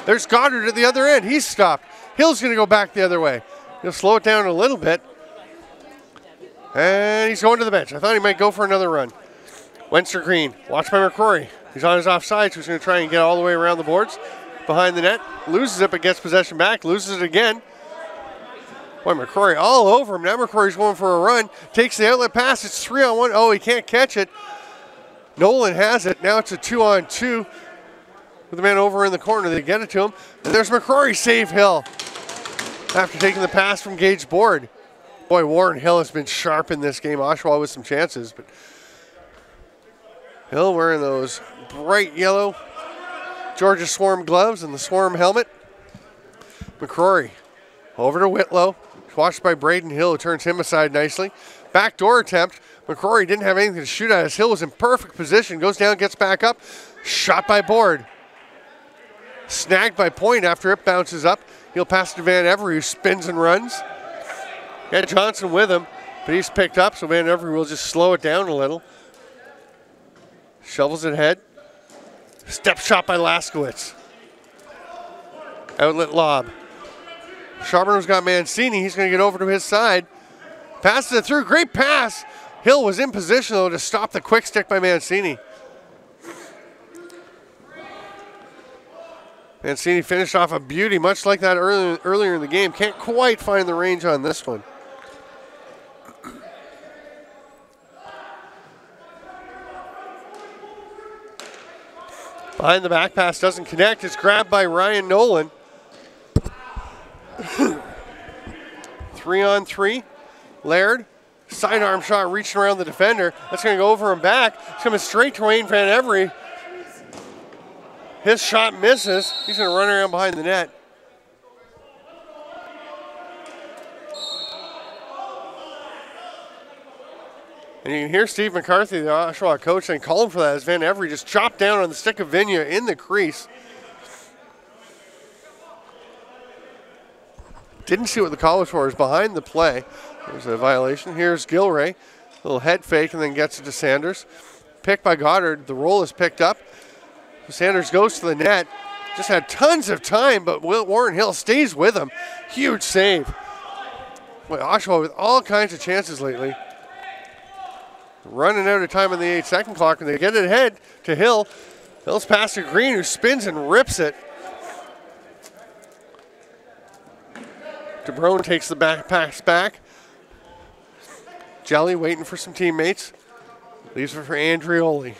There's Goddard at the other end. He's stopped. Hill's going to go back the other way. He'll slow it down a little bit. And he's going to the bench. I thought he might go for another run. Wenster Green, watched by McCrory. He's on his offside, so he's going to try and get all the way around the boards. Behind the net, loses it, but gets possession back, loses it again. Boy, McCrory all over him. Now McCrory's going for a run, takes the outlet pass. It's 3-on-1. Oh, he can't catch it. Nolan has it. Now it's a 2-on-2 with the man over in the corner. They get it to him. And there's McCrory, save Hill after taking the pass from Gage Board. Boy, Warren Hill has been sharp in this game. Oshawa with some chances, but Hill wearing those bright yellow Georgia Swarm gloves and the Swarm helmet. McCrory over to Whitlow. Watched by Braden Hill, who turns him aside nicely. Backdoor attempt. McCrory didn't have anything to shoot at as Hill was in perfect position. Goes down, gets back up. Shot by Board. Snagged by Point after it bounces up. He'll pass to Van Every, who spins and runs. Got Johnson with him, but he's picked up, so Van Every will just slow it down a little. Shovels it ahead. Step shot by Laskowitz. Outlet lob. Charbonneau's got Mancini. He's going to get over to his side. Passes it through. Great pass. Hill was in position, though, to stop the quick stick by Mancini. Mancini finished off a beauty, much like that earlier in the game. Can't quite find the range on this one. Behind the back pass doesn't connect. It's grabbed by Ryan Nolan. 3-on-3. Laird. Sidearm shot reaching around the defender. That's going to go over and back. It's coming straight to Wayne Van Every. His shot misses. He's going to run around behind the net. And you can hear Steve McCarthy, the Oshawa coach, saying, call him for that as Van Every just chopped down on the stick of Vigneault in the crease. Didn't see what the call was for. It was behind the play. There's a violation. Here's Gilray. A little head fake and then gets it to Sanders. Picked by Goddard. The roll is picked up. Sanders goes to the net. Just had tons of time, but Warren Hill stays with him. Huge save. Boy, Oshawa with all kinds of chances lately. Running out of time on the 8-second clock, and they get it ahead to Hill. Hill's pass to Green, who spins and rips it. DeBrone takes the pass back. Jelly waiting for some teammates. Leaves it for Andrioli.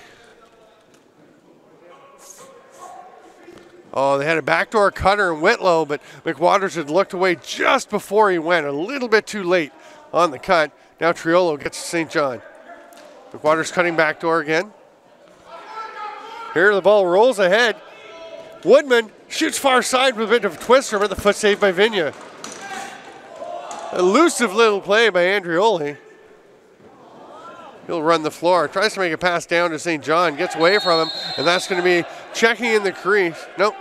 Oh, they had a backdoor cutter in Whitlow, but McWaters had looked away just before he went, a little bit too late on the cut. Now Triolo gets to St. John. McWaters cutting backdoor again. Here the ball rolls ahead. Woodman shoots far side with a bit of a twister, but the foot saved by Vigna. Elusive little play by Andrioli. He'll run the floor, tries to make a pass down to St. John, gets away from him, and that's going to be checking in the crease. Nope.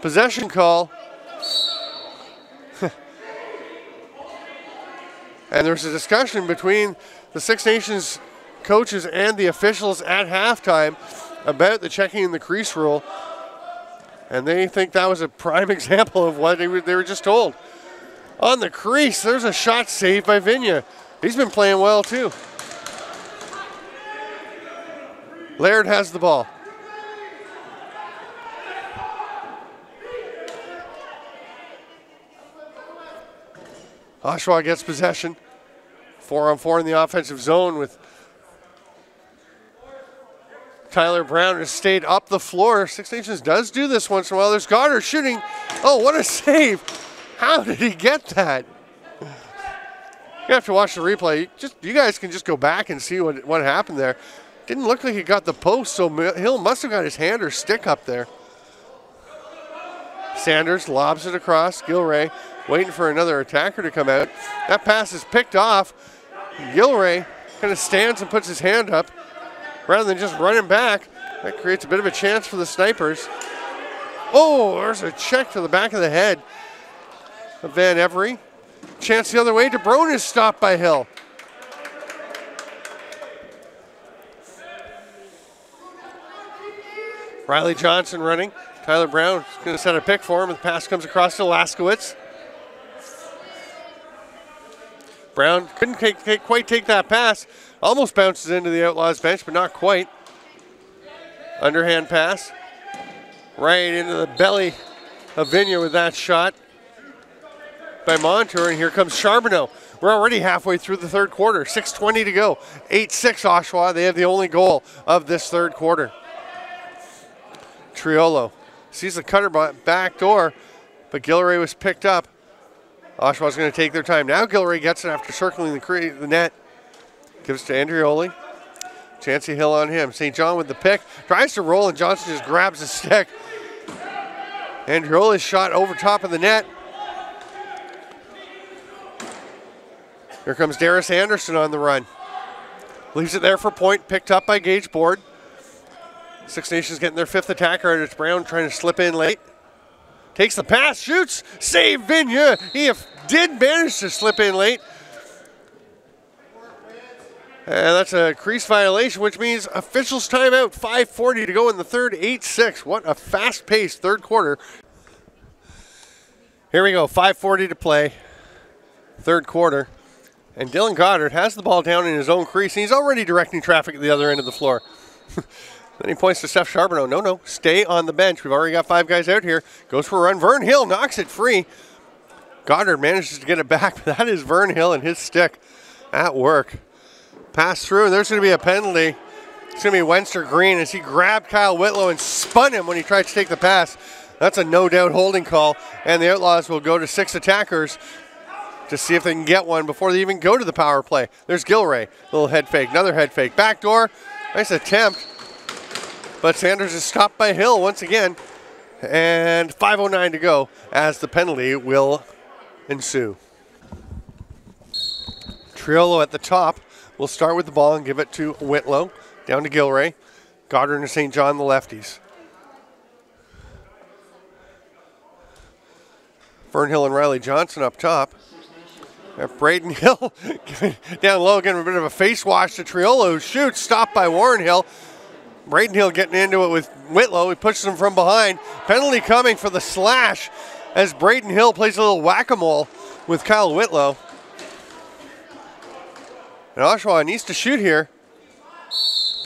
Possession call. And there's a discussion between the Six Nations coaches and the officials at halftime about the checking in the crease rule. And they think that was a prime example of what they were just told. On the crease, there's a shot saved by Vigna. He's been playing well too. Laird has the ball. Oshawa gets possession. 4-on-4 in the offensive zone with Tyler Brown has stayed up the floor. Six Nations does do this once in a while. There's Goddard shooting. Oh, what a save. How did he get that? You have to watch the replay. You guys can just go back and see what happened there. Didn't look like he got the post, so Hill must have got his hand or stick up there. Sanders lobs it across. Gilray waiting for another attacker to come out. That pass is picked off. Gilray kind of stands and puts his hand up rather than just running back. That creates a bit of a chance for the Snipers. Oh, there's a check to the back of the head of Van Every. Chance the other way. DeBrone is stopped by Hill. Riley Johnson running. Tyler Brown is going to set a pick for him. The pass comes across to Laskowitz. Brown couldn't quite take that pass. Almost bounces into the Outlaws bench, but not quite. Underhand pass. Right into the belly of Vigna with that shot by Montour, and here comes Charbonneau. We're already halfway through the third quarter. 6:20 to go. 8-6 Oshawa. They have the only goal of this third quarter. Triolo sees the cutter back door, but Gilray was picked up. Oshawa's going to take their time. Now Gilray gets it after circling the net. Gives to Andrioli. Chancey Hill on him. St. John with the pick. Tries to roll, and Johnson just grabs the stick. Andrioli's shot over top of the net. Here comes Darius Anderson on the run. Leaves it there for point. Picked up by Gage Board. Six Nations getting their fifth attacker, and it's Brown trying to slip in late. Takes the pass, shoots, save Vigna. He did manage to slip in late. And that's a crease violation, which means officials timeout. 5:40 to go in the third, 8-6. What a fast-paced third quarter. Here we go, 5:40 to play, third quarter. And Dylan Goddard has the ball down in his own crease, and he's already directing traffic at the other end of the floor. Then he points to Steph Charbonneau. No, stay on the bench. We've already got 5 guys out here. Goes for a run. Vern Hill knocks it free. Goddard manages to get it back, but that is Vern Hill and his stick at work. Pass through, and there's going to be a penalty. It's going to be Wenster Green as he grabbed Kyle Whitlow and spun him when he tried to take the pass. That's a no-doubt holding call, and the Outlaws will go to 6 attackers to see if they can get one before they even go to the power play. There's Gilray. Little head fake, another head fake. Backdoor, nice attempt. But Sanders is stopped by Hill once again. And 5:09 to go as the penalty will ensue. Triolo at the top will start with the ball and give it to Whitlow. Down to Gilray. Goddard and St. John, the lefties. Vern Hill and Riley Johnson up top. Braden Hill down low, getting a bit of a face wash to Triolo, who shoots, stopped by Warren Hill. Braden Hill getting into it with Whitlow. He pushes him from behind. Penalty coming for the slash as Braden Hill plays a little whack-a-mole with Kyle Whitlow. And Oshawa needs to shoot here.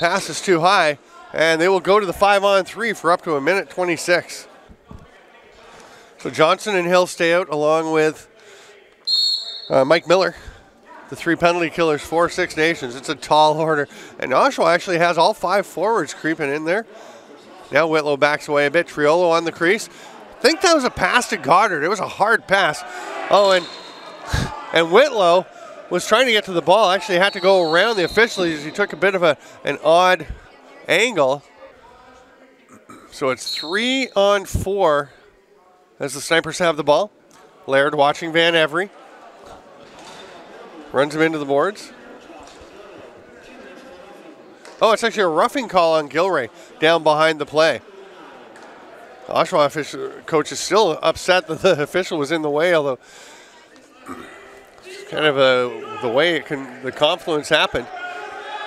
Pass is too high, and they will go to the 5-on-3 for up to 1:26. So Johnson and Hill stay out along with Mike Miller. The 3 penalty killers for Six Nations. It's a tall order. And Oshawa actually has all 5 forwards creeping in there. Now Whitlow backs away a bit. Triolo on the crease. I think that was a pass to Goddard. It was a hard pass. Oh, and Whitlow was trying to get to the ball. Actually had to go around the official as he took a bit of an odd angle. So it's 3-on-4 as the Snipers have the ball. Laird watching Van Every. Runs him into the boards. Oh, it's actually a roughing call on Gilray down behind the play. The Oshawa coach is still upset that the official was in the way, although it's kind of the way the confluence happened.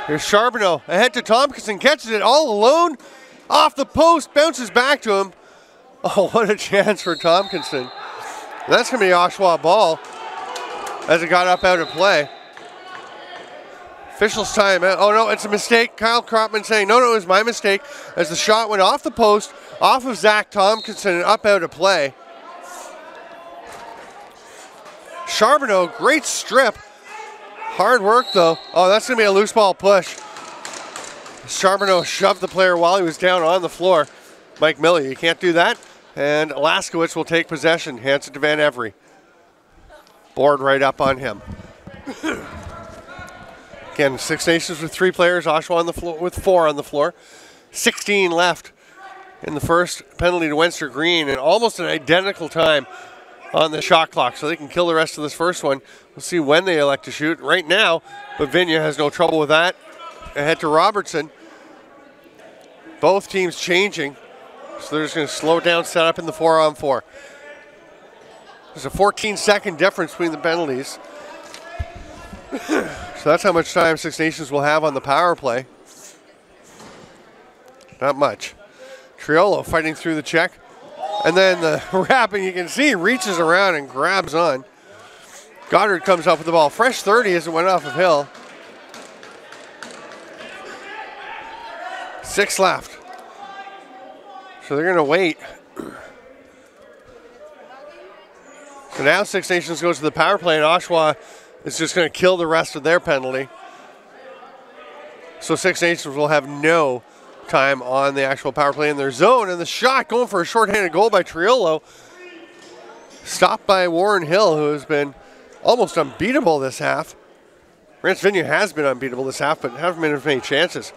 Here's Charbonneau ahead to Tompkinson, catches it all alone off the post, bounces back to him. Oh, what a chance for Tompkinson. And that's going to be Oshawa ball as it got up out of play. Officials time out. Oh, no, it's a mistake. Kyle Kropman saying, no, it was my mistake, as the shot went off the post, off of Zach Tompkinson, and up out of play. Charbonneau, great strip. Hard work, though. Oh, that's going to be a loose ball push. Charbonneau shoved the player while he was down on the floor. Mike Miller, you can't do that. And Laskowitz will take possession. Hands it to Van Every. Board right up on him. Again, Six Nations with 3 players, Oshawa on the floor with 4 on the floor. 16 left in the first. Penalty to Wenster Green, and almost an identical time on the shot clock, so they can kill the rest of this first one. We'll see when they elect to shoot. Right now, but Vinya has no trouble with that. Ahead to Robertson. Both teams changing, so they're just going to slow it down, set up in the 4-on-4. There's a 14-second difference between the penalties. So that's how much time Six Nations will have on the power play. Not much. Triolo fighting through the check. And then the wrapping, you can see, reaches around and grabs on. Goddard comes up with the ball. Fresh 30 as it went off of Hill. 6 left. So they're going to wait. So now Six Nations goes to the power play, and Oshawa is just going to kill the rest of their penalty. So Six Nations will have no time on the actual power play in their zone. And the shot going for a shorthanded goal by Triolo. Stopped by Warren Hill, who has been almost unbeatable this half. Rance Vinya has been unbeatable this half, but haven't been as many chances.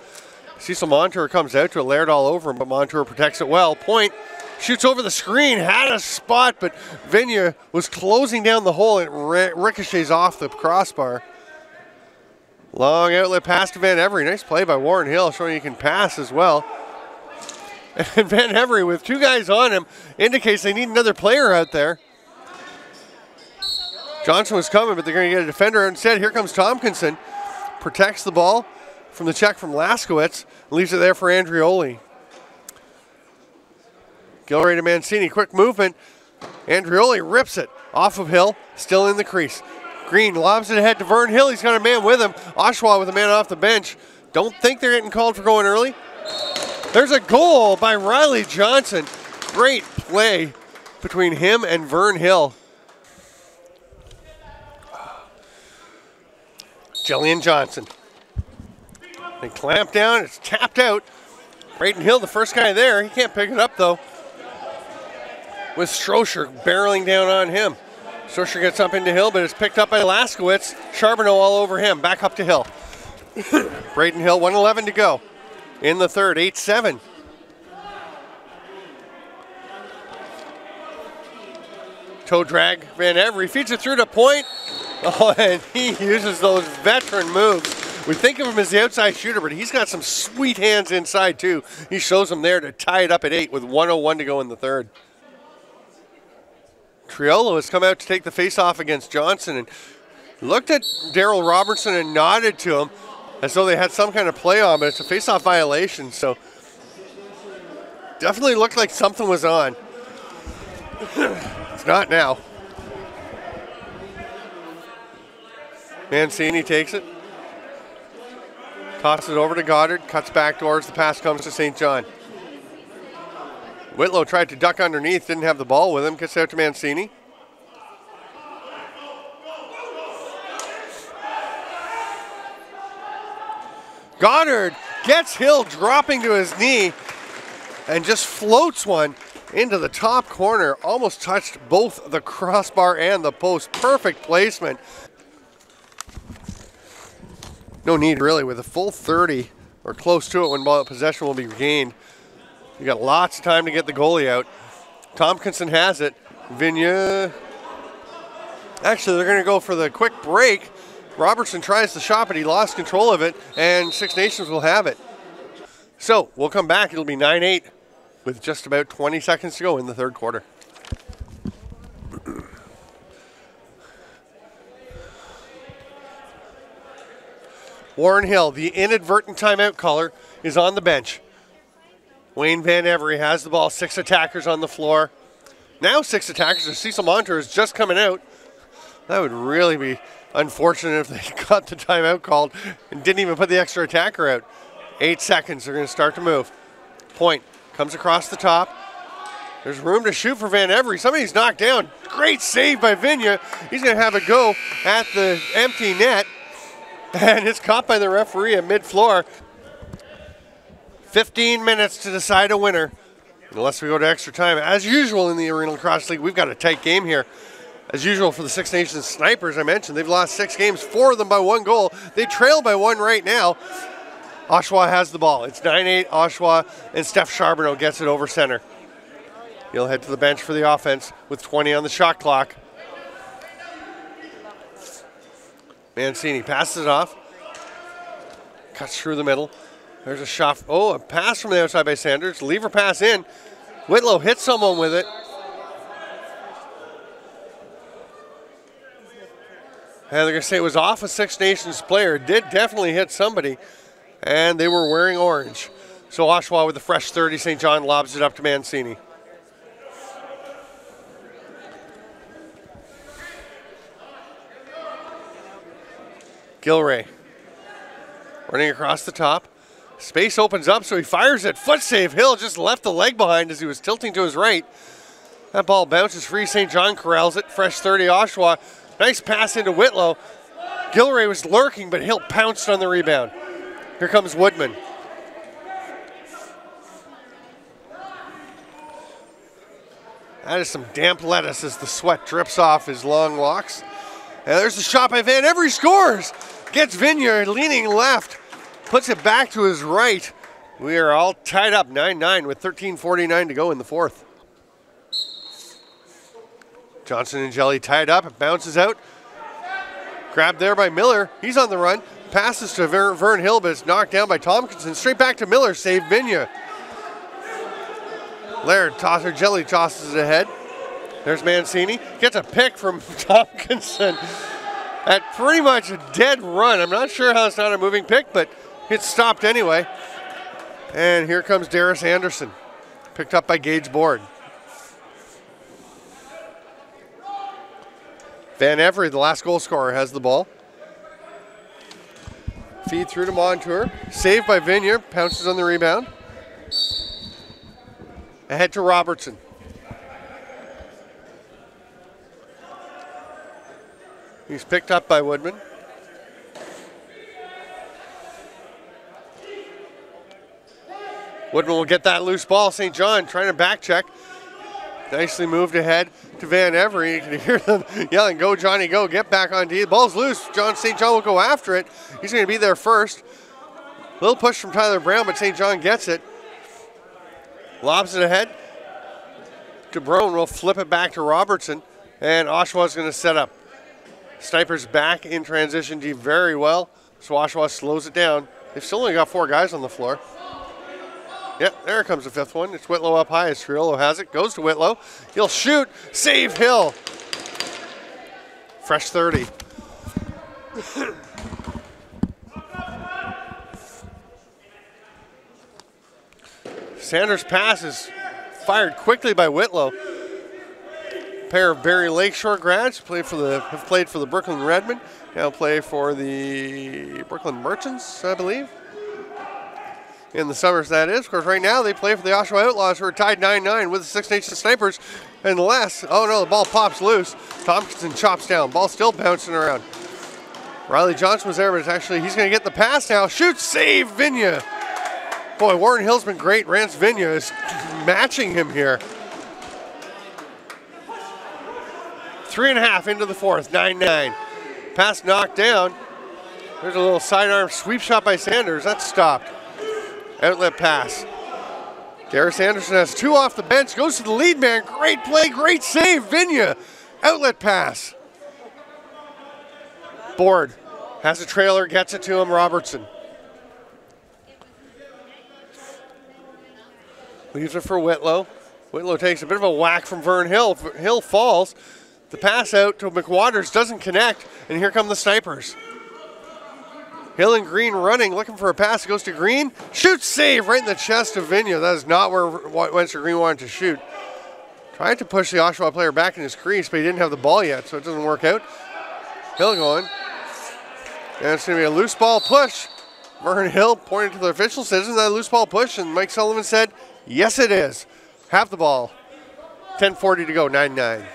Cecil Montour comes out to it, Laird all over him, but Montour protects it well. Point shoots over the screen, had a spot, but Vinya was closing down the hole. It ricochets off the crossbar. Long outlet pass to Van Every. Nice play by Warren Hill, showing he can pass as well. And Van Every, with 2 guys on him, indicates they need another player out there. Johnson was coming, but they're going to get a defender. Instead, here comes Tompkinson. Protects the ball from the check from Laskowitz. Leaves it there for Andrioli. Gilray to Mancini. Quick movement. Andrioli rips it off of Hill. Still in the crease. Green lobs it ahead to Vern Hill. He's got a man with him. Oshawa with a man off the bench. Don't think they're getting called for going early. There's a goal by Riley Johnson. Great play between him and Vern Hill. Jillian Johnson. They clamp down. It's tapped out. Brayden Hill, the first guy there. He can't pick it up, though. With Strocher barreling down on him. Strocher gets up into Hill, but it's picked up by Laskowitz. Charbonneau all over him. Back up to Hill. Brayden Hill, 1:11 to go in the third. 8-7. Toe drag. Van Every feeds it through to Point. Oh, and he uses those veteran moves. We think of him as the outside shooter, but he's got some sweet hands inside, too. He shows them there to tie it up at 8 with 1:01 to go in the third. Triolo has come out to take the face-off against Johnson and looked at Daryl Robertson and nodded to him as though they had some kind of play on, but it's a face-off violation, so definitely looked like something was on. It's not now. Mancini takes it. Tosses it over to Goddard. Cuts back doors. The pass comes to St. John. Whitlow tried to duck underneath. Didn't have the ball with him. Gets out to Mancini. Goddard gets Hill dropping to his knee. and just floats one into the top corner. Almost touched both the crossbar and the post. Perfect placement. No need really with a full 30 or close to it when ball possession will be gained. You got lots of time to get the goalie out. Tompkinson has it. Vigna. Actually, they're going to go for the quick break. Robertson tries to shot it. He lost control of it, and Six Nations will have it. So we'll come back. It'll be 9-8 with just about 20 seconds to go in the third quarter. Warren Hill, the inadvertent timeout caller, is on the bench. Wayne Van Every has the ball. 6 attackers on the floor. Now 6 attackers. Cecil Montour is just coming out. That would really be unfortunate if they got the timeout called and didn't even put the extra attacker out. 8 seconds. They're going to start to move. Point comes across the top. There's room to shoot for Van Every. Somebody's knocked down. Great save by Vigna. He's going to have a go at the empty net. And it's caught by the referee at mid-floor. 15 minutes to decide a winner, unless we go to extra time. As usual in the Arena Lacrosse League, we've got a tight game here. As usual for the Six Nations Snipers, I mentioned, they've lost 6 games, 4 of them by 1 goal. They trail by 1 right now. Oshawa has the ball. It's 9-8 Oshawa, and Steph Charbonneau gets it over center. He'll head to the bench for the offense with 20 on the shot clock. Mancini passes it off. Cuts through the middle. There's a shot. Oh, a pass from the outside by Sanders. Lever pass in. Whitlow hits someone with it. And they're going to say it was off a Six Nations player. It did definitely hit somebody. And they were wearing orange. So Oshawa with a fresh 30. St. John lobs it up to Mancini. Gilray running across the top. Space opens up, so he fires it. Foot save. Hill just left the leg behind as he was tilting to his right. That ball bounces free. St. John corrals it. Fresh 30 Oshawa. Nice pass into Whitlow. Gilray was lurking, but Hill pounced on the rebound. Here comes Woodman. That is some damp lettuce as the sweat drips off his long locks. And there's the shot by Van Every. Scores. Gets Vigna leaning left. Puts it back to his right. We are all tied up 9-9 with 13:49 to go in the fourth. Johnson and Jelly tied up. It bounces out. Grabbed there by Miller. He's on the run. Passes to Vern Hill, but it's knocked down by Tompkinson. Straight back to Miller. Save Vigna. Laird tosses, Jelly tosses it ahead. There's Mancini. Gets a pick from Tompkinson at pretty much a dead run. I'm not sure how it's not a moving pick, but it's stopped anyway. And here comes Darius Anderson. Picked up by Gage Board. Van Every, the last goal scorer, has the ball. Feed through to Montour. Saved by Vigna. Pounces on the rebound. Ahead to Robertson. He's picked up by Woodman. Woodman will get that loose ball. St. John trying to back check. Nicely moved ahead to Van Every. You can hear them yelling, "Go, Johnny, go. Get back on D." The ball's loose. St. John will go after it. He's going to be there first. Little push from Tyler Brown, but St. John gets it. Lobs it ahead. DeBrone will flip it back to Robertson. And Oshawa's going to set up. Snipers back in transition D very well. So Oshawa slows it down. They've still only got 4 guys on the floor. Yep, there comes the 5th one. It's Whitlow up high as Triolo has it. Goes to Whitlow. He'll shoot. Save Hill. Fresh 30. Sanders' pass is fired quickly by Whitlow. Pair of Barrie Lakeshore grads have played for the Brooklyn Redmen. Now play for the Brooklyn Merchants, I believe. In the summers, that is. Of course, right now they play for the Oshawa Outlaws, who are tied 9-9 with the Six Nations Snipers. Unless, oh no, the ball pops loose. Tompkinson chops down. Ball still bouncing around. Riley Johnson was there, but it's actually, he's going to get the pass now. Shoots, save, Vigna. Boy, Warren Hill's been great. Rance Vigna is matching him here. 3.5 into the fourth, 9-9. Pass knocked down. There's a little sidearm sweep shot by Sanders. That's stopped. Outlet pass. Darius Anderson has 2 off the bench. Goes to the lead man. Great play, great save. Vigna. Outlet pass. Board. Has a trailer, gets it to him. Robertson. Leaves it for Whitlow. Whitlow takes a bit of a whack from Vern Hill. Hill falls. The pass out to McWaters doesn't connect, and here come the snipers. Hill and Green running, looking for a pass. It goes to Green. Shoots, save right in the chest of Vigna. That is not where Webster Green wanted to shoot. Tried to push the Oshawa player back in his crease, but he didn't have the ball yet, so it doesn't work out. Hill going. And it's going to be a loose ball push. Vern Hill pointed to the official, says, "Isn't that a loose ball push?" And Mike Sullivan said, "Yes, it is." Have the ball. 10:40 to go, 9-9.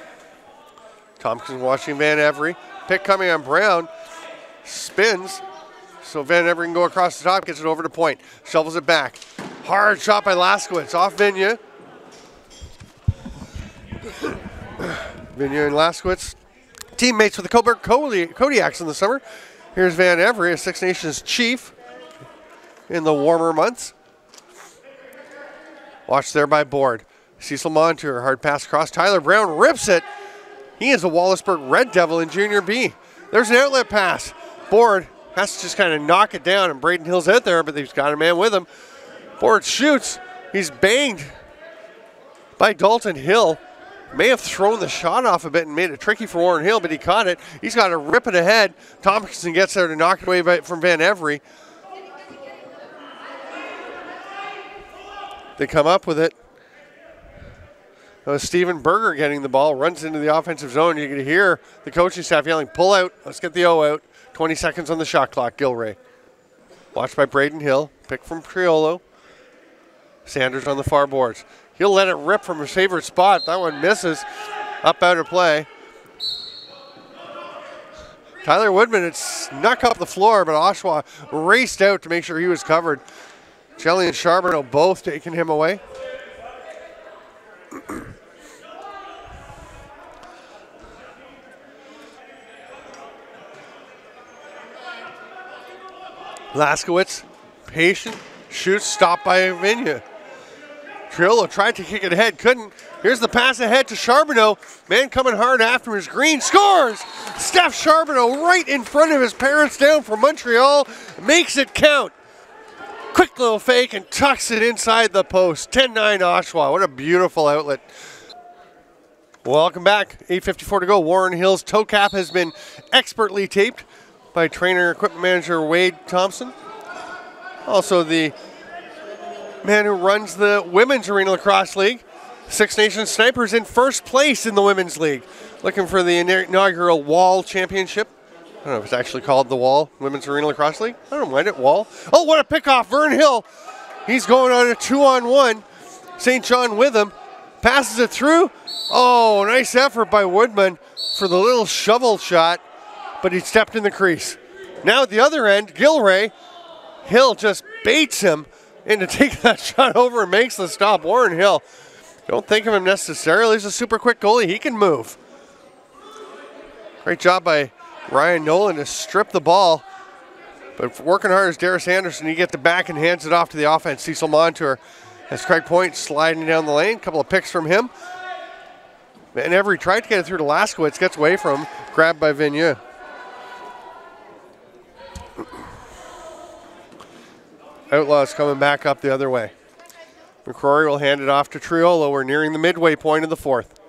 Tompkins watching Van Every. Pick coming on Brown. Spins. So Van Every can go across the top, gets it over to point. Shovels it back. Hard shot by Laskowitz. Off Vigna. Vigna and Laskowitz, teammates with the Coburg Kodiaks in the summer. Here's Van Every, a Six Nations chief in the warmer months. Watched there by Board. Cecil Montour, hard pass across. Tyler Brown rips it. He is a Wallaceburg Red Devil in Junior B. There's an outlet pass. Board has to just kind of knock it down, and Braden Hill's out there, but he's got a man with him. Board shoots. He's banged by Dalton Hill. May have thrown the shot off a bit and made it tricky for Warren Hill, but he caught it. He's got to rip it ahead. Tompkinson gets there to knock it away from Van Every. They come up with it. Stephen Berger getting the ball, runs into the offensive zone. You can hear the coaching staff yelling, "Pull out, let's get the O out." 20 seconds on the shot clock, Gilray. Watched by Braden Hill, pick from Triolo. Sanders on the far boards. He'll let it rip from his favorite spot. That one misses, up out of play. Tyler Woodman had snuck up the floor, but Oshawa raced out to make sure he was covered. Jelly and Charbonneau both taking him away. Laskowitz, patient, shoots, stopped by Vigna. Triolo tried to kick it ahead, couldn't. Here's the pass ahead to Charbonneau. Man coming hard after his Green scores! Steph Charbonneau right in front of his parents down from Montreal, makes it count. Quick little fake and tucks it inside the post. 10-9 Oshawa. What a beautiful outlet. Welcome back. 8:54 to go. Warren Hill's toe cap has been expertly taped by trainer equipment manager Wade Thompson. Also the man who runs the Women's Arena Lacrosse League. Six Nations Snipers in first place in the Women's League. Looking for the inaugural Wall Championship. I don't know if it's actually called the Wall Women's Arena Lacrosse League. I don't mind it, Wall. Oh, what a pickoff. Vern Hill. He's going on a 2-on-1. St. John with him. Passes it through. Oh, nice effort by Woodman for the little shovel shot, but he stepped in the crease. Now at the other end, Gilray. Hill just baits him into taking that shot over and makes the stop. Warren Hill, don't think of him necessarily as a super quick goalie. He can move. Great job by Ryan Nolan to strip the ball. But working hard is Darius Anderson. He gets the back and hands it off to the offense. Cecil Montour has Craig Point sliding down the lane. A couple of picks from him. And Every tried to get it through to Laskowitz. Gets away from him. Grabbed by Vigna. Outlaws coming back up the other way. McCrory will hand it off to Triolo. We're nearing the midway point of the fourth.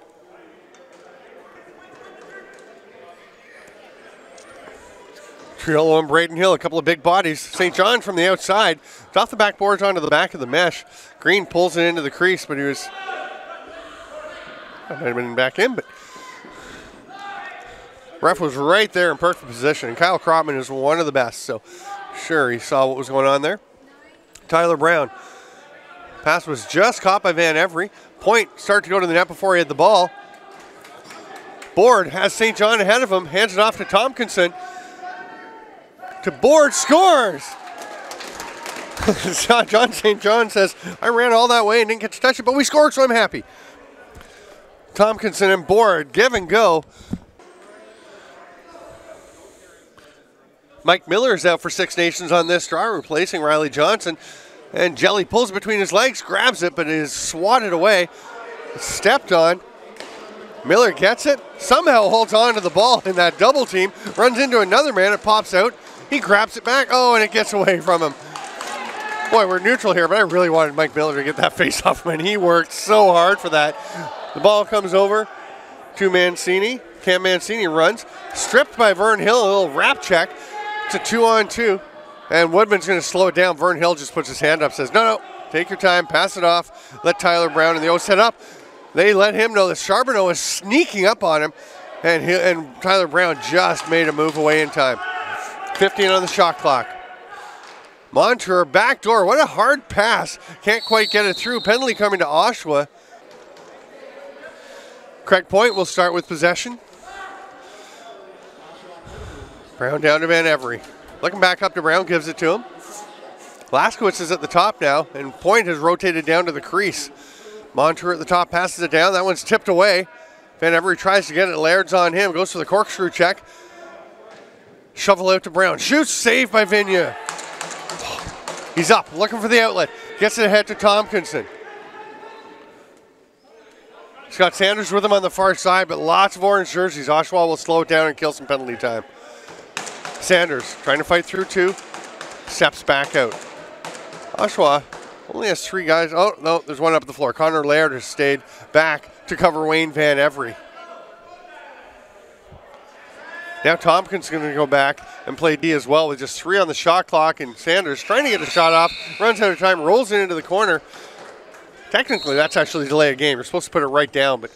Triolo and Braden Hill, a couple of big bodies. St. John from the outside. It's off the backboards onto the back of the mesh. Green pulls it into the crease, but he was... might have been back in, but... Ref was right there in perfect position. And Kyle Crotman is one of the best, so sure, he saw what was going on there. Tyler Brown. Pass was just caught by Van Every. Point started to go to the net before he had the ball. Board has St. John ahead of him. Hands it off to Tompkinson. To Board, scores! John St. John says, I ran all that way and didn't get to touch it, but we scored, so I'm happy. Tompkinson and Board, give and go. Mike Miller is out for Six Nations on this draw, replacing Riley Johnson. And Jelly pulls between his legs, grabs it, but is swatted away. Stepped on. Miller gets it, somehow holds on to the ball in that double team, runs into another man, it pops out. He grabs it back, and it gets away from him. Boy, we're neutral here, but I really wanted Mike Miller to get that face off him, and he worked so hard for that. The ball comes over to Mancini. Cam Mancini runs, stripped by Vern Hill, a little wrap check. It's a 2-on-2, and Woodman's going to slow it down. Vern Hill just puts his hand up, says, no, take your time, pass it off, let Tyler Brown and the O set up. They let him know that Charbonneau is sneaking up on him, and Tyler Brown just made a move away in time. 15 on the shot clock. Montour, backdoor, what a hard pass. Can't quite get it through. Penalty coming to Oshawa. Craig Point will start with possession. Brown down to Van Every. Looking back up to Brown, gives it to him. Laskowitz is at the top now, and Point has rotated down to the crease. Montour at the top, passes it down. That one's tipped away. Van Every tries to get it. Laird's on him. Goes for the corkscrew check. Shovel out to Brown. Shoots, saved by Vigna. He's up, looking for the outlet. Gets it ahead to Tompkinson. He's got Sanders with him on the far side, but lots of orange jerseys. Oshawa will slow it down and kill some penalty time. Sanders trying to fight through two. Steps back out. Oshawa only has three guys. Oh, no, there's one up the floor. Connor Laird has stayed back to cover Wayne Van Every. Now Tompkinson's going to go back and play D as well with just 3 on the shot clock, and Sanders trying to get a shot off, runs out of time, rolls it into the corner. Technically, that's actually delay a game. You're supposed to put it right down, but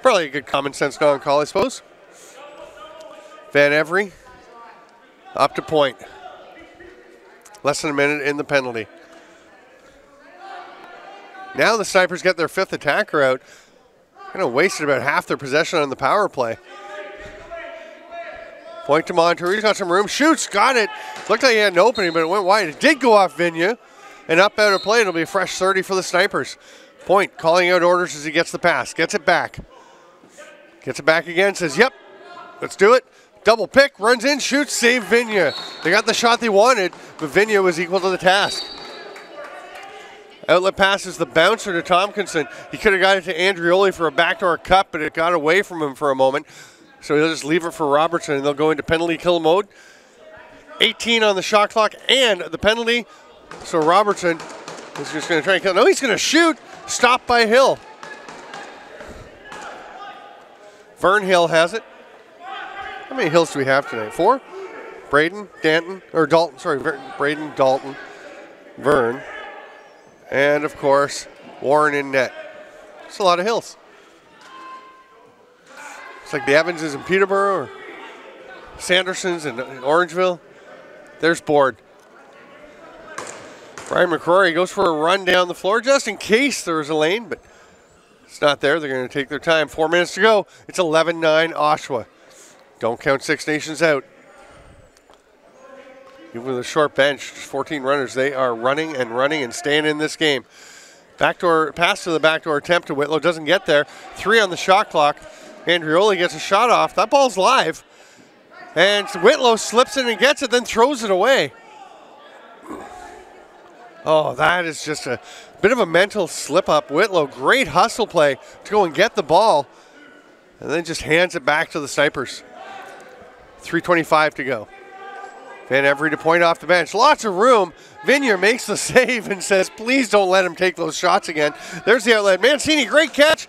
probably a good common sense non-call, I suppose. Van Every up to Point. Less than a minute in the penalty. Now the Snipers get their 5th attacker out. Kind of wasted about half their possession on the power play. Point to Montour. He's got some room. Shoots. Got it. Looked like he had an opening, but it went wide. It did go off Vigna. And up out of play. It'll be a fresh 30 for the Snipers. Point calling out orders as he gets the pass. Gets it back. Gets it back again. Says, yep, let's do it. Double pick. Runs in. Shoots. Save Vigna. They got the shot they wanted, but Vigna was equal to the task. Outlet passes the bouncer to Tompkinson. He could have got it to Andrioli for a backdoor cut, but it got away from him for a moment. So he'll just leave it for Robertson, and they'll go into penalty kill mode. 18 on the shot clock and the penalty. So Robertson is just going to try and kill. No, he's going to shoot. Stopped by Hill. Vern Hill has it. How many Hills do we have tonight? 4? Braden, Danton, or Dalton, sorry, Braden, Dalton, Vern. And, of course, Warren in net. It's a lot of Hills. It's like the Evanses in Peterborough or Sandersons in Orangeville. There's Board. Brian McCrory goes for a run down the floor just in case there was a lane, but it's not there. They're going to take their time. 4 minutes to go. It's 11-9 Oshawa. Don't count Six Nations out. Even with a short bench, 14 runners, they are running and staying in this game. Backdoor pass to the backdoor attempt to Whitlow. Doesn't get there. 3 on the shot clock. Andrioli gets a shot off. That ball's live. And Whitlow slips in and gets it, then throws it away. Oh, that is just a bit of a mental slip up. Whitlow, great hustle play to go and get the ball. And then just hands it back to the Snipers. 3:25 to go. Van Every to Point off the bench. Lots of room. Vigna makes the save and says, please don't let him take those shots again. There's the outlet. Mancini, great catch.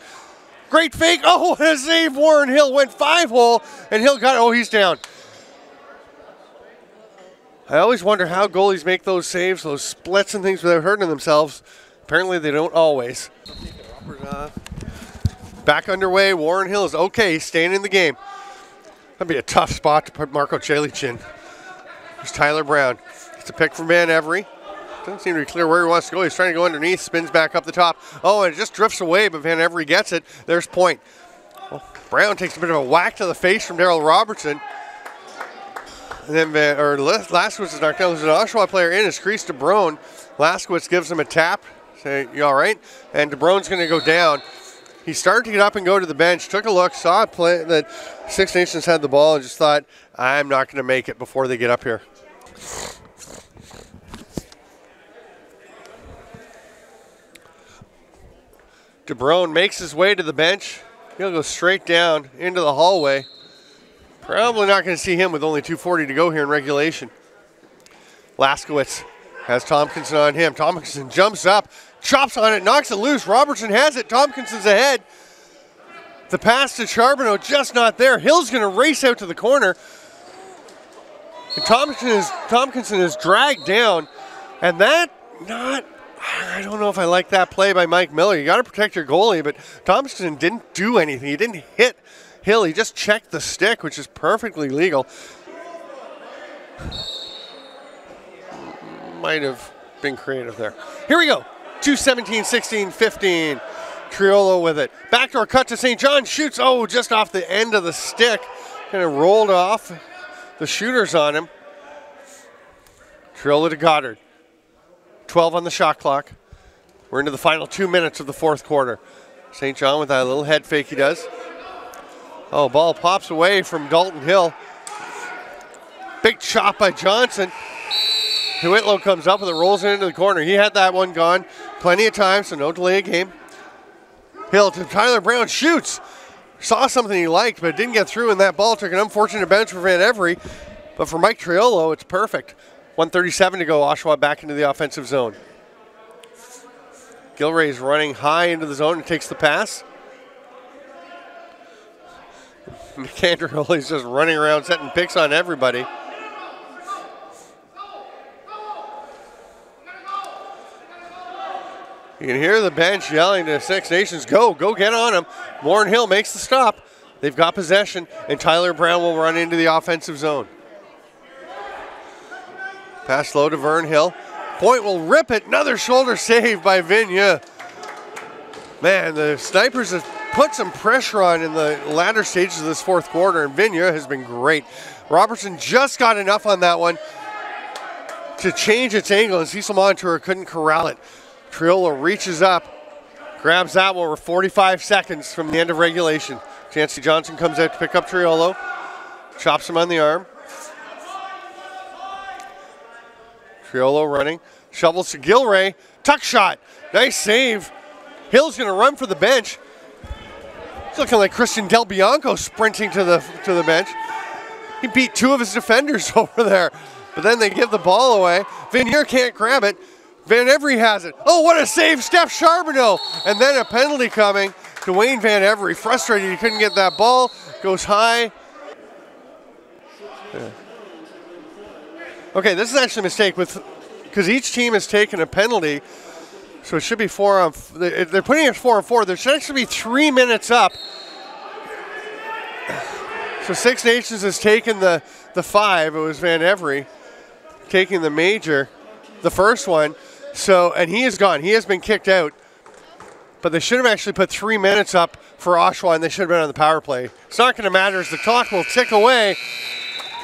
Great fake. Oh, what a save. Warren Hill went 5-hole, and Hill got it. Oh, he's down. I always wonder how goalies make those saves, those splits and things without hurting themselves. Apparently they don't always. Back underway. Warren Hill is okay, staying in the game. That'd be a tough spot to put Marco Celich in. There's Tyler Brown. It's a pick from Van Every. Doesn't seem to be clear where he wants to go. He's trying to go underneath, spins back up the top. Oh, and it just drifts away, but Van Every gets it. There's Point. Well, Brown takes a bit of a whack to the face from Darryl Robertson. And then Laskowitz is knocked down. There's an Oshawa player in his crease, DeBrone. Laskowitz gives him a tap. Say, you all right? And DeBrone's going to go down. He started to get up and go to the bench, took a look, saw a play that Six Nations had the ball, and just thought, I'm not going to make it before they get up here. DeBrone makes his way to the bench. He'll go straight down into the hallway. Probably not going to see him with only 2:40 to go here in regulation. Laskowitz has Tompkinson on him. Tompkinson jumps up, chops on it, knocks it loose. Robertson has it. Tompkinson's ahead. The pass to Charbonneau just not there. Hill's going to race out to the corner. And Tompkinson is dragged down. And I don't know if I like that play by Mike Miller. You got to protect your goalie, but Tompkinson didn't do anything. He didn't hit Hill. He just checked the stick, which is perfectly legal. Might have been creative there. Here we go. 2:17, 16, 15. Triolo with it. Backdoor cut to St. John. Shoots. Oh, just off the end of the stick. Kind of rolled off. The shooter's on him. Triolo to Goddard. 12 on the shot clock. We're into the final 2 minutes of the fourth quarter. St. John with that little head fake he does. Oh, ball pops away from Dalton Hill. Big chop by Johnson. Whitlow comes up with it, rolls it into the corner. He had that one gone plenty of times, so no delay of game. Hill to Tyler Brown, shoots. Saw something he liked, but didn't get through, and that ball took an unfortunate bounce for Van Every. But for Mike Triolo, it's perfect. 1:37 to go, Oshawa back into the offensive zone. Gilray's running high into the zone and takes the pass. McAndrew is just running around setting picks on everybody. You can hear the bench yelling to Six Nations, go get on him. Warren Hill makes the stop. They've got possession, and Tyler Brown will run into the offensive zone. Pass low to Vern Hill. Point will rip it. Another shoulder save by Vigneault. Man, the Snipers have put some pressure on in the latter stages of this fourth quarter, and Vigneault has been great. Robertson just got enough on that one to change its angle, and Cecil Montour couldn't corral it. Triolo reaches up, grabs that one. We're 45 seconds from the end of regulation. Chancey Johnson comes out to pick up Triolo, chops him on the arm. Triolo running, shovels to Gilray, tuck shot, nice save. Hill's going to run for the bench. He's looking like Christian Del Bianco sprinting to the bench. He beat two of his defenders over there, but then they give the ball away. Vigneault can't grab it. Van Every has it. Oh, what a save, Steph Charbonneau. And then a penalty coming to Wayne Van Every. Frustrated he couldn't get that ball. Goes high. Yeah. Okay, this is actually a mistake because each team has taken a penalty. So it should be 4 on. They're putting it 4 on 4. There should actually be 3 minutes up. So Six Nations has taken the 5. It was Van Every taking the major, the first one. So, and he is gone. He has been kicked out. But they should have actually put 3 minutes up for Oshawa, and they should have been on the power play. It's not going to matter as the clock will tick away.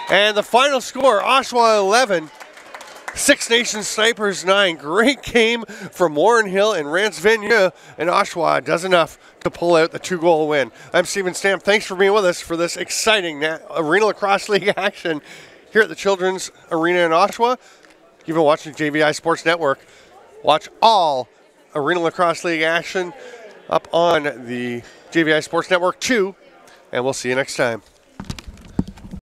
And the final score, Oshawa 11, Six Nations Snipers 9. Great game from Warren Hill and Rance Vigneault, and Oshawa does enough to pull out the 2-goal win. I'm Steven Stamp. Thanks for being with us for this exciting Arena Lacrosse League action here at the Children's Arena in Oshawa. You've been watching JVI Sports Network. Watch all Arena Lacrosse League action up on the JVI Sports Network 2, and we'll see you next time.